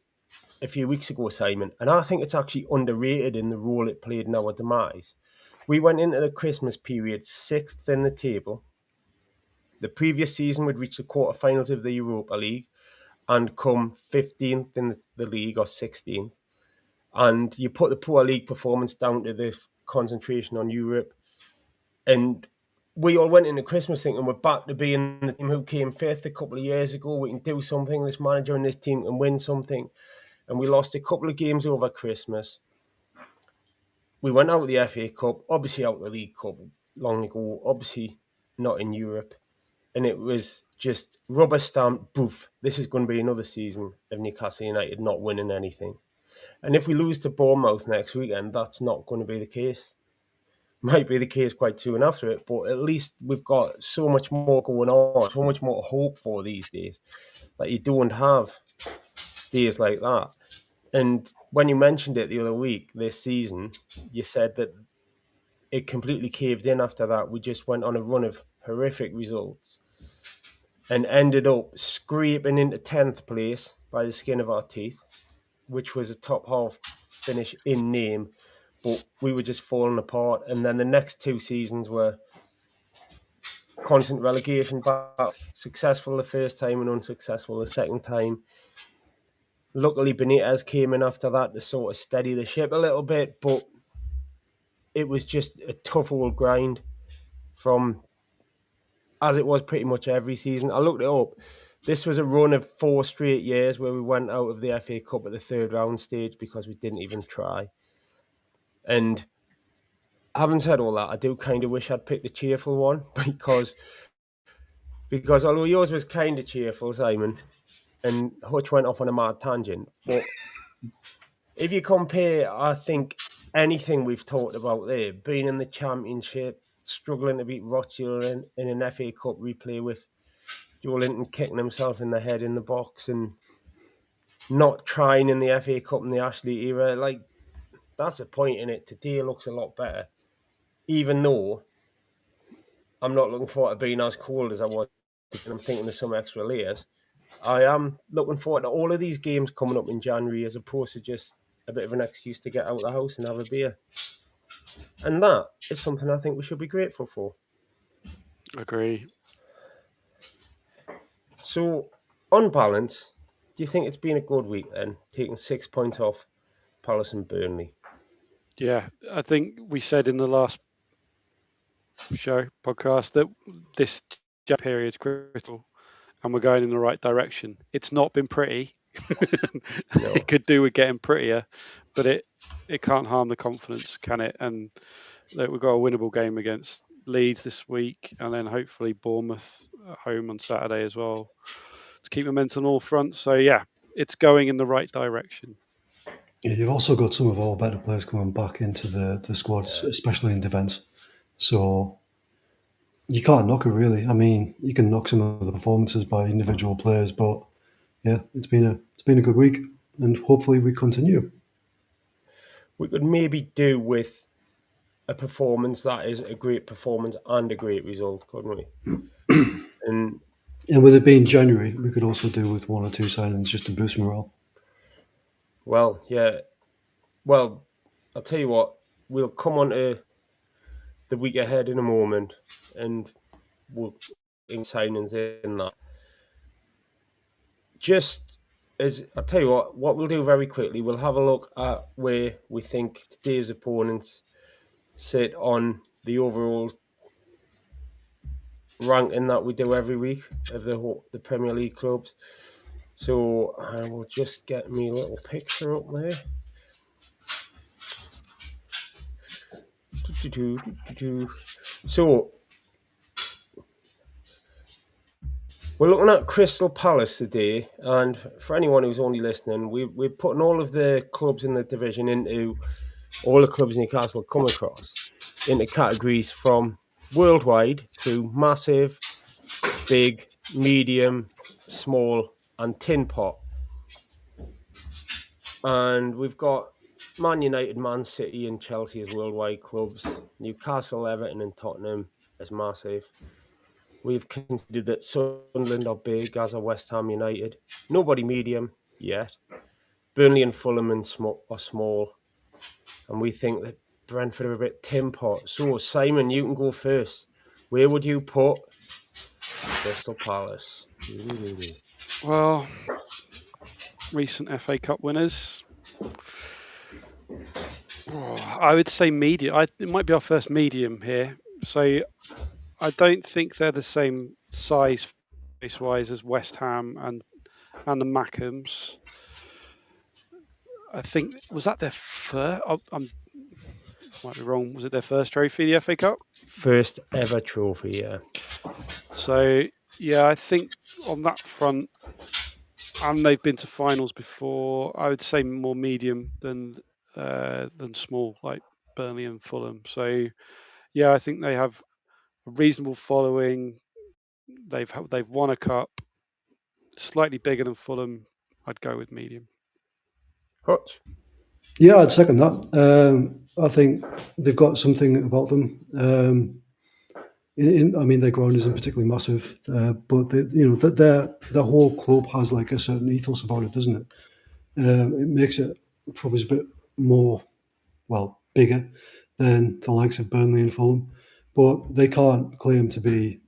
a few weeks ago, Simon, and I think it's actually underrated in the role it played in our demise. We went into the Christmas period 6th in the table. The previous season, we'd reached the quarterfinals of the Europa League and come 15th in the league or 16th. And you put the poor league performance down to the concentration on Europe. And we all went into Christmas thinking we're back to being the team who came 5th a couple of years ago. We can do something. This manager and this team can win something. And we lost a couple of games over Christmas. We went out of the FA Cup, obviously out of the League Cup long ago, obviously not in Europe. And it was just rubber stamp, boof, this is going to be another season of Newcastle United not winning anything. And if we lose to Bournemouth next weekend, that's not going to be the case. Might be the case quite soon after it, but at least we've got so much more going on, so much more hope for these days that you don't have days like that. And when you mentioned it the other week, this season, you said that it completely caved in after that. We just went on a run of horrific results and ended up scraping into 10th place by the skin of our teeth, which was a top half finish in name, but we were just falling apart. And then the next 2 seasons were constant relegation battle, successful the first time and unsuccessful the second time. Luckily, Benitez came in after that to sort of steady the ship a little bit, but it was just a tough old grind from, as it was pretty much every season. I looked it up. This was a run of 4 straight years where we went out of the FA Cup at the 3rd round stage because we didn't even try. And having said all that, I do kind of wish I'd picked a cheerful one because although yours was kind of cheerful, Simon, and Hutch went off on a mad tangent, but if you compare, I think, anything we've talked about there, being in the Championship, struggling to beat Rochdale in an FA Cup replay with Joe Linton kicking himself in the head in the box and not trying in the FA Cup in the Ashley era, like, that's the point in it. Today looks a lot better, even though I'm not looking forward to being as cold as I was, and I'm thinking of some extra layers. I am looking forward to all of these games coming up in January as opposed to just a bit of an excuse to get out of the house and have a beer. And that is something I think we should be grateful for. Agree. So, on balance, do you think it's been a good week then, taking 6 points off Palace and Burnley? Yeah, I think we said in the last podcast that this period is critical and we're going in the right direction. It's not been pretty. No. It could do with getting prettier, but it can't harm the confidence, can it? And we've got a winnable game against Leeds this week, and then hopefully Bournemouth at home on Saturday as well to keep momentum on all fronts. So yeah, it's going in the right direction. Yeah, you've also got some of our better players coming back into the squad, especially in defence. So you can't knock it, really. I mean, you can knock some of the performances by individual players, but yeah, it's been a good week, and hopefully we continue. We could maybe do with a performance that is a great performance and a great result, couldn't we? and with it being January, we could also do with 1 or 2 signings just to boost morale. Well, yeah. Well, I'll tell you what, we'll come on to the week ahead in a moment, and we'll in signings in that. Just as I'll tell you what we'll do very quickly, we'll have a look at where we think today's opponents sit on the overall ranking that we do every week of the Premier League clubs. So I will just get me a little picture up there. So we're looking at Crystal Palace today, and for anyone who's only listening, we're putting all of the clubs in the division into all the clubs Newcastle come across into categories from worldwide to massive, big, medium, small, and tin pot. And we've got Man United, Man City, and Chelsea as worldwide clubs. Newcastle, Everton, and Tottenham as massive. We've considered that Sunderland are big, as are West Ham United. Nobody medium yet. Burnley and Fulham are small. And we think that Brentford are a bit tin pot. So, Simon, you can go first. Where would you put Crystal Palace? Well, recent FA Cup winners. I would say medium. It might be our first medium here. So I don't think they're the same size face-wise as West Ham and the Mackhams. I think, was that their first? I might be wrong. Was it their first trophy, the FA Cup? First ever trophy, yeah. So, yeah, I think on that front, and they've been to finals before, I would say more medium than small, like Burnley and Fulham. So, yeah, I think they have a reasonable following. They've won a cup, slightly bigger than Fulham. I'd go with medium. Hutch? Yeah, I'd second that. I think they've got something about them. I mean, their ground isn't particularly massive, but their whole club has like a certain ethos about it, doesn't it? It makes it probably a bit bigger than the likes of Burnley and Fulham, but they can't claim to be,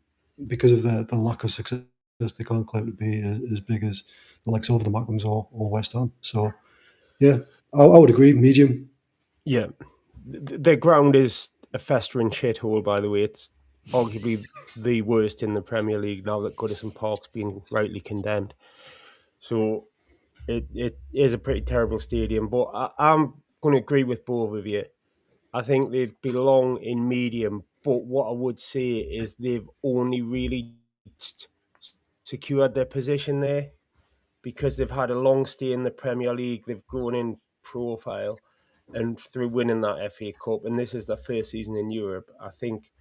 because of the lack of success, they can't claim to be as big as the likes of the Mackhams or West Ham. So, yeah, I would agree, medium. Yeah. The ground is a festering shithole, by the way. It's arguably the worst in the Premier League now that Goodison Park's been rightly condemned. So it is a pretty terrible stadium, but I'm going to agree with both of you. I think they belong in medium, but what I would say is they've only really secured their position there because they've had a long stay in the Premier League. They've grown in profile, and through winning that FA Cup, and this is their first season in Europe, I think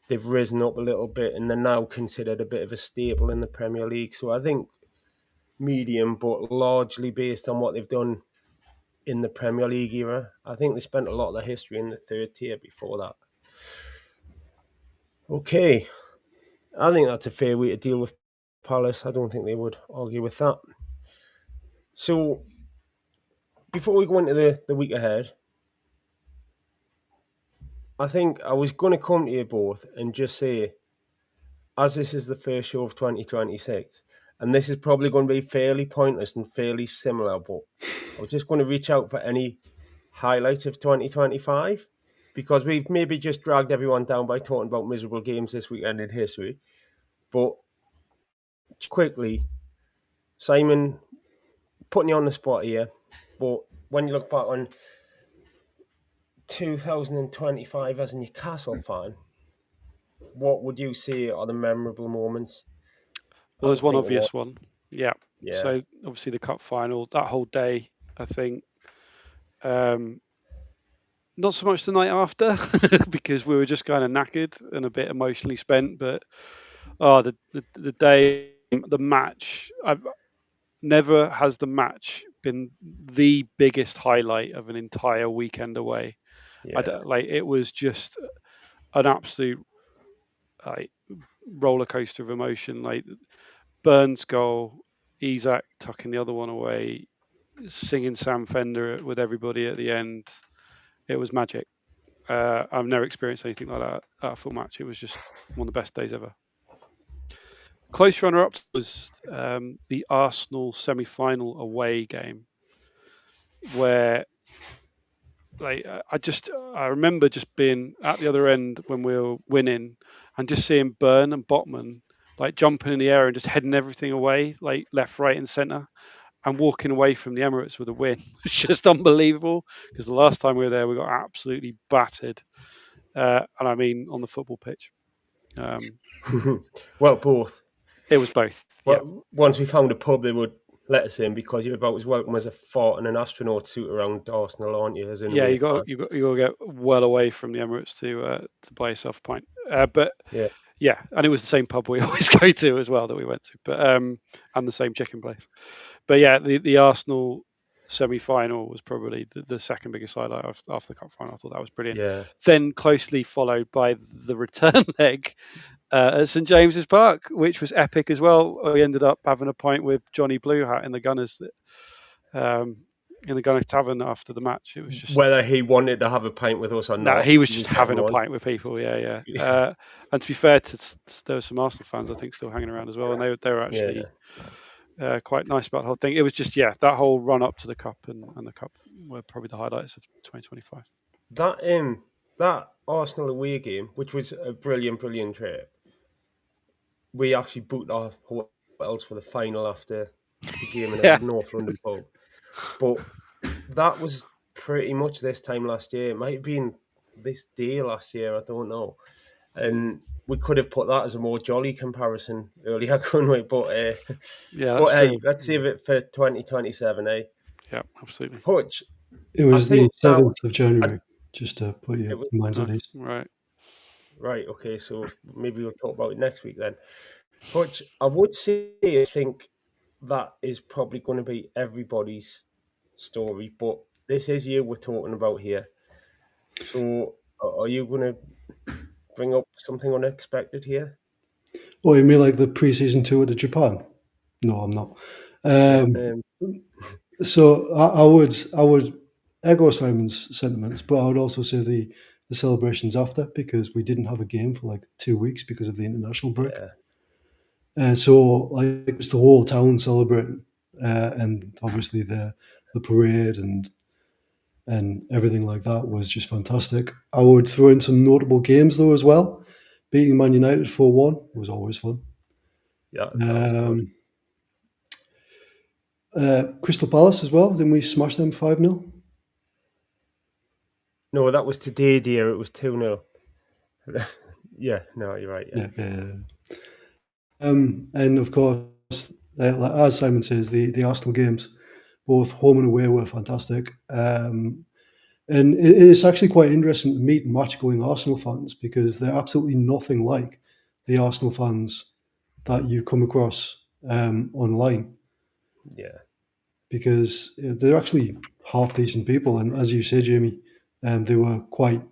they've risen up a little bit, and they're now considered a bit of a staple in the Premier League. So I think medium, but largely based on what they've done in the Premier League era. I think they spent a lot of their history in the third tier before that. Okay, I think that's a fair way to deal with Palace. I don't think they would argue with that. So, before we go into the week ahead, I think I was going to come to you both and just say, as this is the first show of 2026, and this is probably going to be fairly pointless and fairly similar, but I was just going to reach out for any highlights of 2025, because we've maybe just dragged everyone down by talking about miserable games this weekend in history. But quickly, Simon, putting you on the spot here, but when you look back on 2025 as a Newcastle fan, what would you say are the memorable moments? Well, there's one obvious one. Yeah. So obviously the cup final, that whole day, I think. Not so much the night after because we were just kind of knackered and a bit emotionally spent. But the day, the match, never has the match been the biggest highlight of an entire weekend away. Yeah. It was just an absolute roller coaster of emotion. Like Burns' goal, Isak tucking the other one away, singing Sam Fender with everybody at the end. It was magic. I've never experienced anything like that at a full match. It was just one of the best days ever. Close runner-up was the Arsenal semi-final away game, where I remember just being at the other end when we were winning and just seeing Byrne and Botman jumping in the air and just heading everything away, left, right, and centre, and walking away from the Emirates with a win. It's just unbelievable because the last time we were there, we got absolutely battered, and I mean on the football pitch. Well, both. It was both. Well, yeah. Once we found a pub, they would let us in because you're about as welcome as a fart in an astronaut suit around Arsenal, aren't you? You got to get well away from the Emirates to buy yourself a pint. But yeah, and it was the same pub we always go to as well that we went to, but and the same chicken place. But yeah, the Arsenal semi-final was probably the second biggest highlight after the cup final. I thought that was brilliant. Yeah. Then closely followed by the return leg at St James's Park, which was epic as well. We ended up having a pint with Johnny Blue Hat in the Gunners, in the Gunners Tavern after the match. It was just whether he wanted to have a pint with us or not. No, he was just having a pint with people. Yeah. And to be fair, there were some Arsenal fans I think still hanging around as well, and they were actually. Yeah. Quite nice about the whole thing. It was just that whole run up to the cup and the cup were probably the highlights of 2025. That Arsenal away game, which was a brilliant trip. We actually booked our hotels for the final after the game in the North London pub. But that was pretty much this time last year. It might have been this day last year. I don't know. And we could have put that as a more jolly comparison earlier, couldn't we? But hey, let's save it for 2027, eh? Yeah, absolutely. Hutch. It was the 7th of January, just to put your minds at ease. Right, okay, so maybe we'll talk about it next week then. Hutch, I would say I think that is probably going to be everybody's story, but this is you we're talking about here. So are you going to bring up something unexpected here? Oh, you mean like the pre-season tour to Japan? No, I'm not. So I would echo Simon's sentiments, but I would also say the celebrations after, because we didn't have a game for like 2 weeks because of the international break. Yeah. So like it's the whole town celebrating, and obviously the parade and everything like that was just fantastic. I would throw in some notable games though as well. Beating Man United 4-1 was always fun. Yeah, that was good. Crystal Palace as well. Didn't we smash them 5-0? No, that was today, dear. It was 2-0. Yeah, no, you're right. Yeah. And of course, as Simon says, the Arsenal games, both home and away, were fantastic. And it's actually quite interesting to meet match-going Arsenal fans, because they're absolutely nothing like the Arsenal fans that you come across online, Yeah. because they're actually half decent people. And as you say, Jamie, they were quite,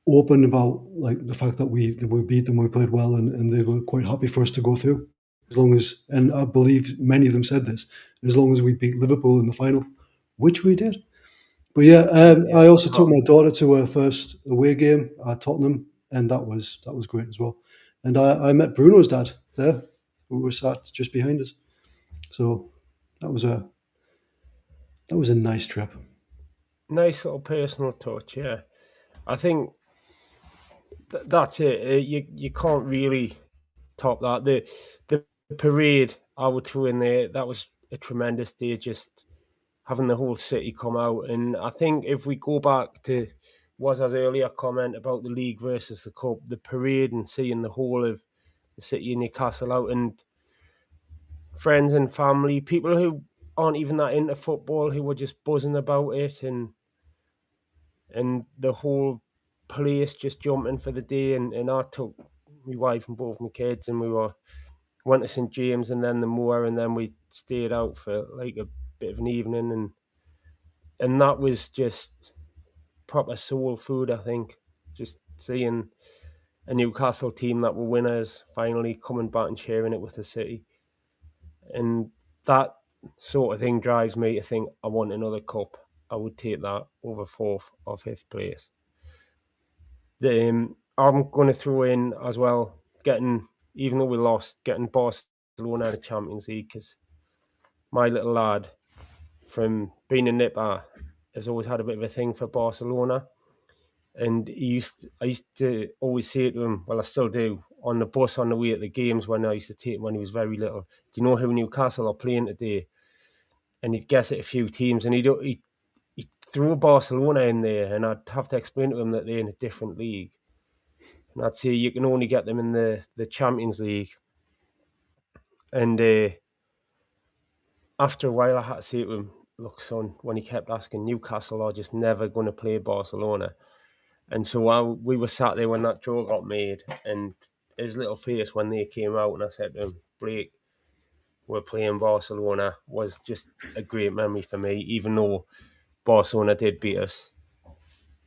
open about like the fact that we beat them, we played well, and they were quite happy for us to go through, as long as, and I believe many of them said this, as long as we beat Liverpool in the final, which we did. But I also took my daughter to her first away game at Tottenham, and that was great as well. And I met Bruno's dad there, who was sat just behind us. So that was a nice trip. Nice little personal touch, yeah. I think that's it. You can't really top that. The parade I would throw in there, that was a tremendous day, just having the whole city come out. And I think if we go back to Waz's earlier comment about the league versus the cup, the parade and seeing the whole of the city of Newcastle out, and friends and family, people who aren't even that into football, who were just buzzing about it, and the whole place just jumping for the day. And I took my wife and both my kids, and we went to St James and then the Moor, and then we stayed out for like a bit of an evening, and that was just proper soul food. I think just seeing a Newcastle team that were winners finally coming back and sharing it with the city, and that sort of thing drives me to think I want another cup. I would take that over 4th or 5th place. I'm going to throw in as well, even though we lost, getting Barcelona in the Champions League, because my little lad, from being a nipper, has always had a bit of a thing for Barcelona. And I used to always say to him, well, I still do, on the bus on the way at the games when I used to take him when he was very little, do you know who Newcastle are playing today? And he'd guess at a few teams, and he'd throw Barcelona in there, and I'd have to explain to him that they're in a different league. And I'd say you can only get them in the Champions League. And after a while, I had to say to him, look, son, when he kept asking, Newcastle are just never going to play Barcelona. And so we were sat there when that draw got made, and his little face when they came out, and I said to him, Blake, we're playing Barcelona, was just a great memory for me, even though Barcelona did beat us.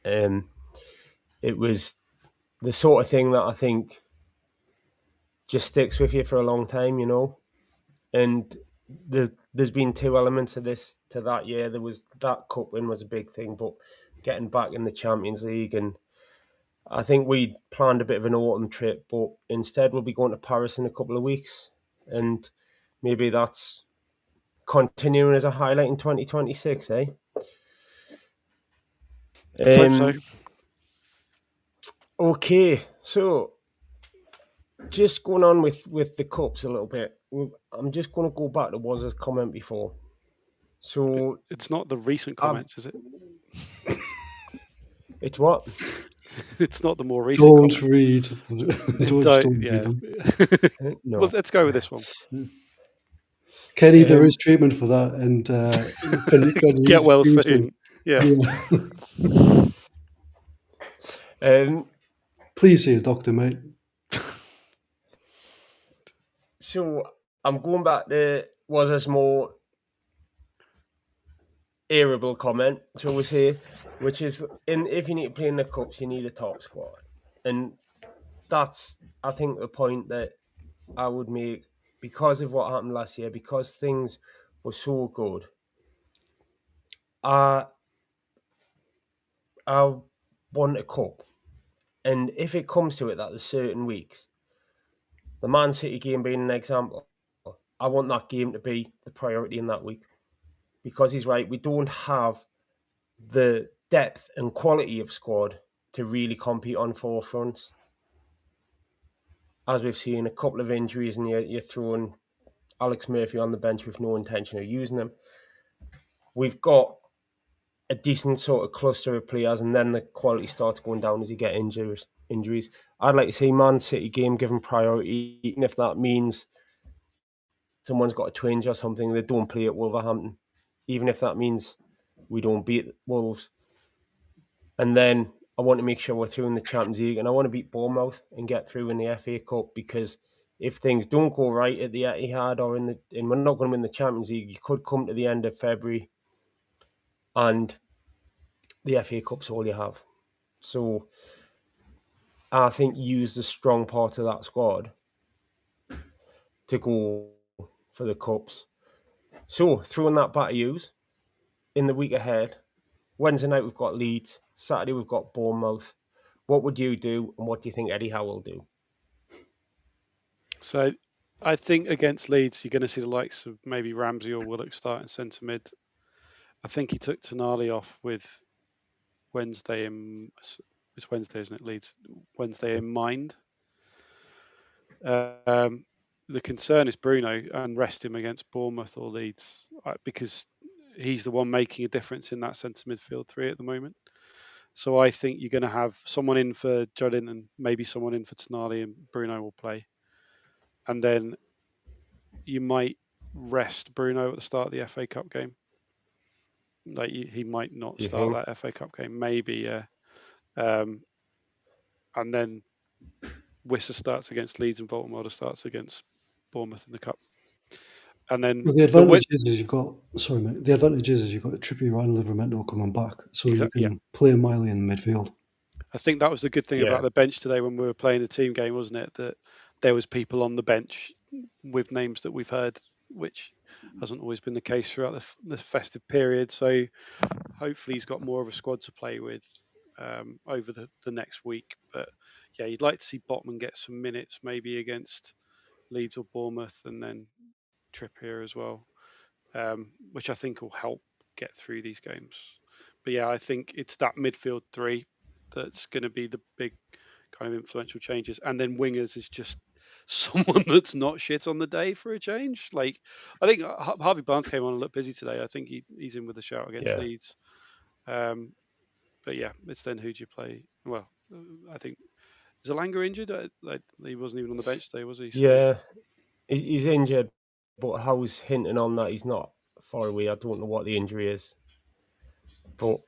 It was the sort of thing that I think just sticks with you for a long time, And there's been two elements of this to that year. There was that cup win was a big thing, but getting back in the Champions League, and I think we planned a bit of an autumn trip, but instead we'll be going to Paris in a couple of weeks, and maybe that's continuing as a highlight in 2026, eh? Let's hope so. Okay, so just going on with the cups a little bit. I'm just going to go back to Waz's comment before. So it's not the recent comments, is it? It's what? It's not the more recent. Don't read. Don't yeah. read them. No. Well, let's go with this one. Kenny, there is treatment for that, and can you get well soon. Yeah. Please see a doctor, mate. So I'm going back to was a more airable comment, shall we say, which is if you need to play in the cups, you need a top squad, and that's I think the point that I would make, because of what happened last year, because things were so good. I want a cup. And if it comes to it that there's certain weeks, the Man City game being an example, I want that game to be the priority in that week. Because he's right, we don't have the depth and quality of squad to really compete on four fronts. As we've seen, a couple of injuries and you're throwing Alex Murphy on the bench with no intention of using him. We've got a decent sort of cluster of players, and then the quality starts going down as you get injuries. I'd like to see Man City game given priority, even if that means someone's got a twinge or something, they don't play at Wolverhampton, even if that means we don't beat Wolves. And then I want to make sure we're through in the Champions League, and I want to beat Bournemouth and get through in the FA Cup, because if things don't go right at the Etihad or and we're not going to win the Champions League, you could come to the end of February and the FA Cup's all you have. So I think use the strong part of that squad to go for the Cups. So throwing that back to use in the week ahead, Wednesday night we've got Leeds, Saturday we've got Bournemouth. What would you do, and what do you think Eddie Howe will do? So I think against Leeds, you're going to see the likes of maybe Ramsey or Willock starting centre mid. I think he took Tonali off with Wednesday in... It's Wednesday, isn't it, Leeds? Wednesday in mind. The concern is Bruno, and rest him against Bournemouth or Leeds, because he's the one making a difference in that centre midfield three at the moment. So I think you're going to have someone in for Jolin and maybe someone in for Tonali, and Bruno will play. And then you might rest Bruno at the start of the FA Cup game. Like he might not start that FA Cup game, maybe, yeah. And then Wissa starts against Leeds and Baltimore starts against Bournemouth in the Cup. And then the advantage is you've got the advantage is you've got Trippier and Livramento coming back, so you can play Miley in the midfield. I think that was the good thing about the bench today when we were playing the team game, wasn't it? That there was people on the bench with names that we've heard, which hasn't always been the case throughout the festive period. So hopefully he's got more of a squad to play with over the next week. But yeah, you'd like to see Botman get some minutes, maybe against Leeds or Bournemouth, and then Trippier as well, which I think will help get through these games. But yeah, I think it's that midfield three that's going to be the big kind of influential changes. And then wingers is just someone that's not shit on the day for a change. Like, I think Harvey Barnes came on and looked busy today. I think he's in with a shout against Leeds. But yeah, it's then who do you play? Well, I think, is Alanga injured? He wasn't even on the bench today, was he? So... Yeah, he's injured, but Howe's hinting on that he's not far away. I don't know what the injury is, but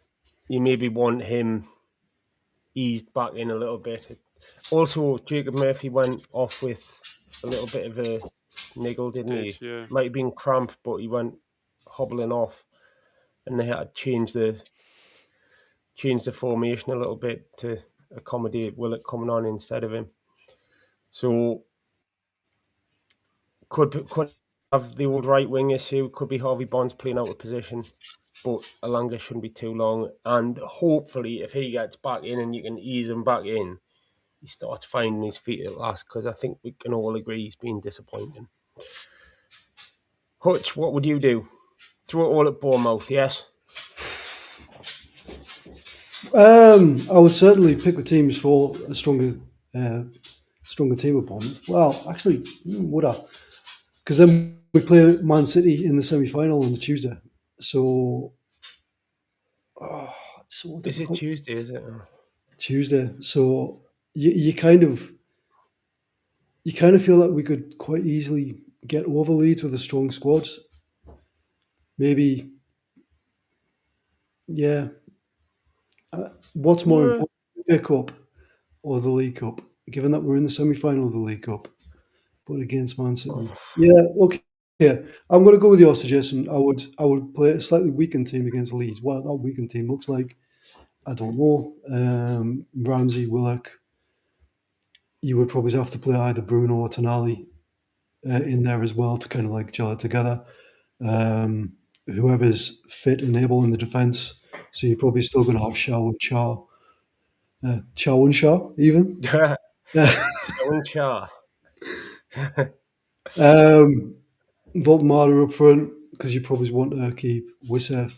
you maybe want him eased back in a little bit. Also, Jacob Murphy went off with a little bit of a niggle, didn't he? Yeah. Might have been cramp, but he went hobbling off, and they had to change the formation a little bit to accommodate Willett coming on instead of him. So could have the old right wing issue. Could be Harvey Barnes playing out of position, but Alanga shouldn't be too long. And hopefully, if he gets back in and you can ease him back in, he starts finding his feet at last, because I think we can all agree he's been disappointing. Hutch, what would you do? Throw it all at Bournemouth, yes? I would certainly pick the teams for a stronger team of Bournemouth. Well, actually, would I? Because then we play Man City in the semi-final on the Tuesday. So, is it Tuesday? Is it Tuesday? So you kind of feel like we could quite easily get over Leeds with a strong squad. Maybe, yeah. What's more important, the FA Cup or the League Cup? Given that we're in the semi-final of the League Cup, but against Man City. Yeah, okay. Yeah, I'm going to go with your suggestion. I would play a slightly weakened team against Leeds. What that weakened team looks like, I don't know. Ramsey, Willock. You would probably have to play either Bruno or Tonali in there as well to kind of like gel it together. whoever's fit and able in the defence. So you're probably still going to have Shaw and Char. Chow and Shaw, even. Char. Voltemada up front, because you probably want to keep Wissa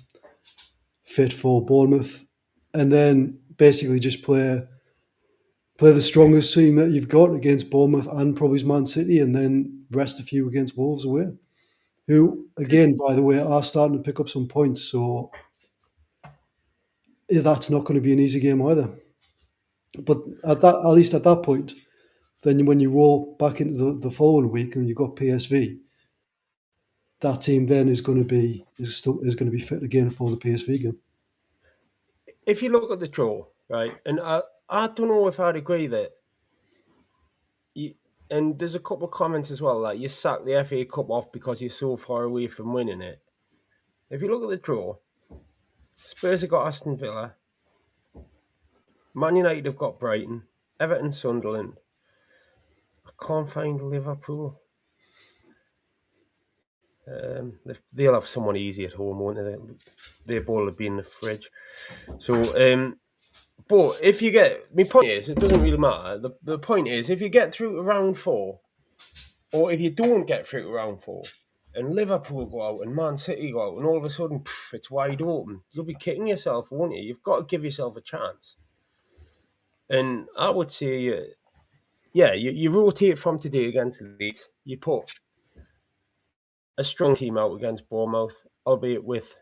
fit for Bournemouth. And then basically just play the strongest team that you've got against Bournemouth and probably Man City, and then rest a few against Wolves away, who, again, by the way, are starting to pick up some points. So that's not going to be an easy game either. But at least at that point, then when you roll back into the following week and you've got PSV, that team then is going to be fit again for the PSV game. If you look at the draw, right, and I don't know if I'd agree that. And there's a couple of comments as well, like you sack the FA Cup off because you're so far away from winning it. If you look at the draw, Spurs have got Aston Villa, Man United have got Brighton, Everton, Sunderland. I can't find Liverpool. They'll have someone easy at home, won't they? Their ball will be in the fridge. So, but if you get, my point is, it doesn't really matter. The point is, if you get through to round 4, or if you don't get through to round 4, and Liverpool go out and Man City go out, and all of a sudden, it's wide open, you'll be kicking yourself, won't you? You've got to give yourself a chance. And I would say, you rotate from today against Leeds. You put a strong team out against Bournemouth, albeit with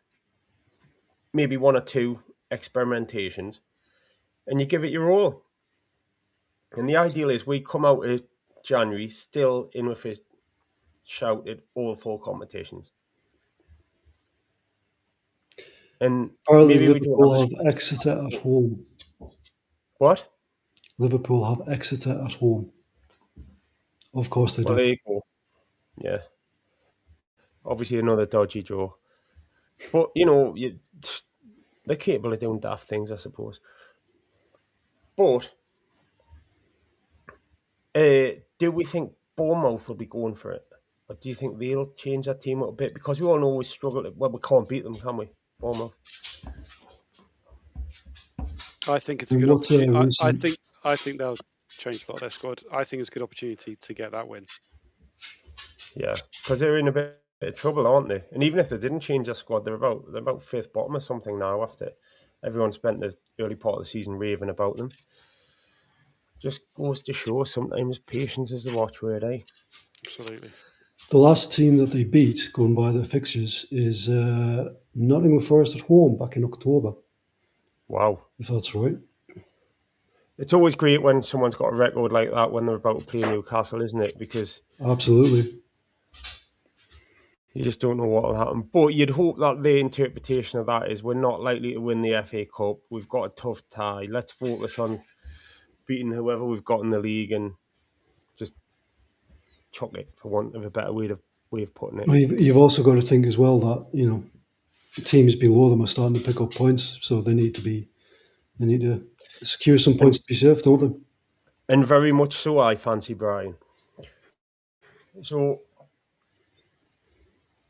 maybe 1 or 2 experimentations, and you give it your all. And the ideal is we come out of January still in with a shout at all 4 competitions. And Apparently maybe Liverpool have Exeter at home. What? Liverpool have Exeter at home. Of course they do. Well, there you go. Yeah. Obviously another dodgy draw. But, they're capable of doing daft things, I suppose. But do we think Bournemouth will be going for it? Or do you think they'll change that team up a bit? Because we all know we struggle. We can't beat them, can we? Bournemouth. I think it's a good opportunity. I think they'll change a lot of their squad. I think it's a good opportunity to get that win. Yeah, because they're in a bit of trouble, aren't they? And even if they didn't change their squad, they're about 5th bottom or something now after everyone spent the early part of the season raving about them. Just goes to show sometimes patience is the watchword, eh? Absolutely. The last team that they beat, going by the fixtures, is Nottingham Forest at home back in October. Wow. If that's right. It's always great when someone's got a record like that when they're about to play Newcastle, isn't it? Because absolutely, you just don't know what will happen. But you'd hope that the interpretation of that is we're not likely to win the FA Cup. We've got a tough tie. Let's focus on beating whoever we've got in the league and just chuck it, for want of a better way of putting it. Well, you've also got to think as well that teams below them are starting to pick up points, so they need to secure some points to be safe, don't they? And very much so, I fancy, Brian. So,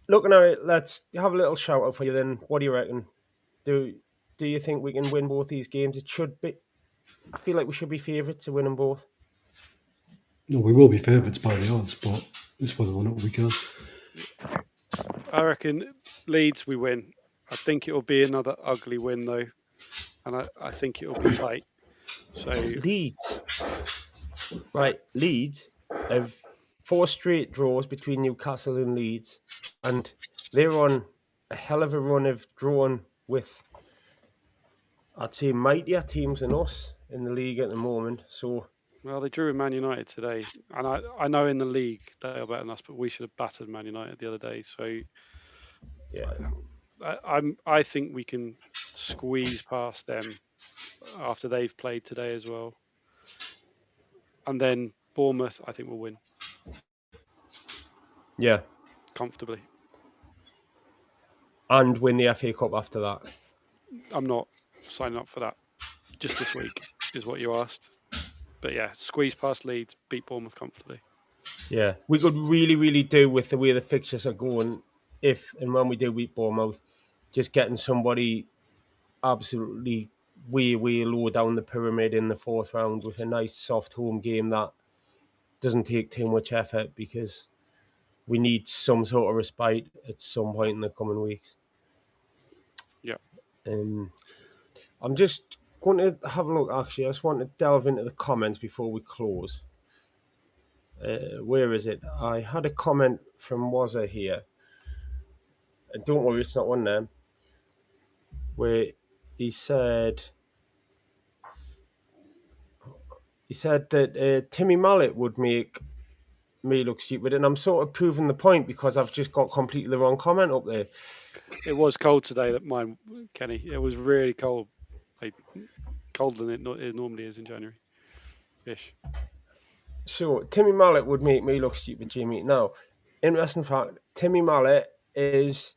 looking at it, let's have a little shout out for you then. What do you reckon? Do you think we can win both these games? It should be. I feel like we should be favourites to win them both. No, we will be favourites by the odds, but it's whether or not we can. I reckon Leeds we win. I think it will be another ugly win though, and I think it will be tight. So Leeds, right? Leeds have 4 straight draws between Newcastle and Leeds, and they're on a hell of a run of drawing with, I'd say, mightier teams than us in the league at the moment. So, well, they drew with Man United today, and I know in the league they are better than us, but we should have battered Man United the other day. So, yeah, I think we can squeeze past them after they've played today as well, and then Bournemouth, I think, will win. Yeah, comfortably, and win the FA Cup after that. I'm not signing up for that. Just this week is what you asked. But yeah, squeeze past Leeds, beat Bournemouth comfortably. Yeah, we could really, really do with the way the fixtures are going. if and when we do beat Bournemouth, just getting somebody absolutely way low down the pyramid in the fourth round with a nice soft home game that doesn't take too much effort, because we need some sort of respite at some point in the coming weeks. Yeah. I'm just going to have a look. Actually, I just want to delve into the comments before we close. Where is it? I had a comment from Wazza here. And don't worry, it's not one of them. Where he said that Timmy Mallet would make me look stupid, and I'm sort of proving the point because I've just got completely the wrong comment up there. It was cold today, that mine, Kenny. It was really cold, like colder than it normally is in January-ish. So Timmy Mallet would make me look stupid, Jimmy. Now, interesting fact: Timmy Mallet is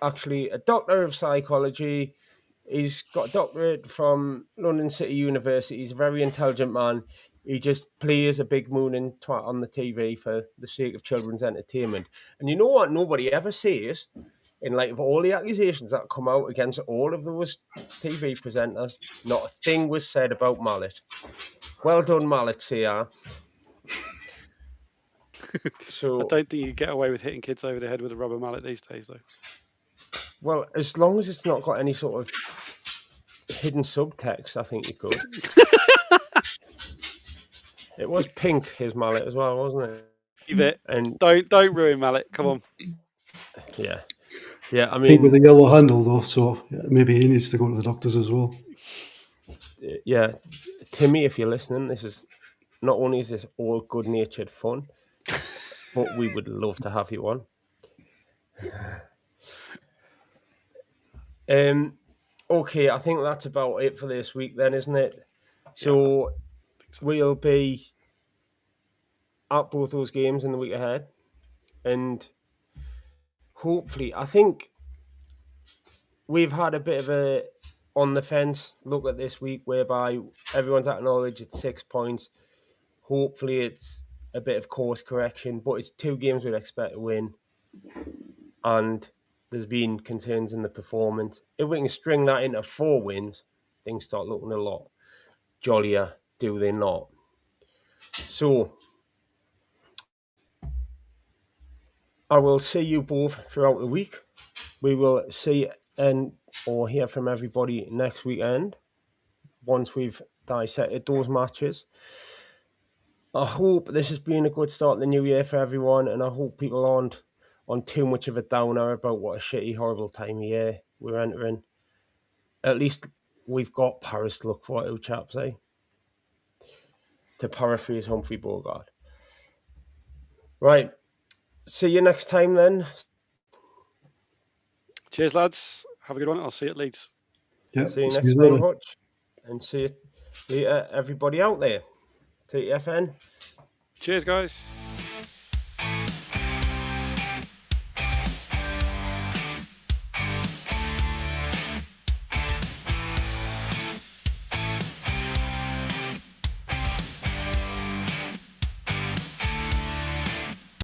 actually a doctor of psychology. He's got a doctorate from London City University. He's a very intelligent man. He just plays a big mooning twat on the TV for the sake of children's entertainment. And you know what nobody ever says, in light of all the accusations that come out against all of those TV presenters? Not a thing was said about Mallet. Well done, Mallet, say I. So, I don't think you get away with hitting kids over the head with a rubber mallet these days, though. well, as long as it's not got any sort of hidden subtext, I think you could. It was pink, his mallet, as well, wasn't it? Leave it. And Don't ruin mallet. Come on. yeah, I Pink mean, with a yellow handle though, so maybe he needs to go to the doctors as well. yeah, Timmy, if you're listening, this is not only is this all good-natured fun, but we would love to have you on. Okay, I think that's about it for this week then, isn't it? So we'll be at both those games in the week ahead, and hopefully, I think we've had a bit of a on the fence look at this week, whereby everyone's acknowledged it's 6 points. Hopefully, it's a bit of course correction, but it's 2 games we'd expect to win, and there's been concerns in the performance. If we can string that into 4 wins, things start looking a lot jollier, do they not? So, I will see you both throughout the week. We will see or hear from everybody next weekend once we've dissected those matches. I hope this has been a good start to the new year for everyone, and I hope people aren't on too much of a downer about what a shitty, horrible time of year we're entering. At least we've got Paris to look forward to, chaps, eh? To paraphrase Humphrey Bogart. Right. See you next time then. Cheers, lads. Have a good one. I'll see you at Leeds. Yeah, See you next time, Hutch. And see you later, everybody out there. TFN. Cheers, guys.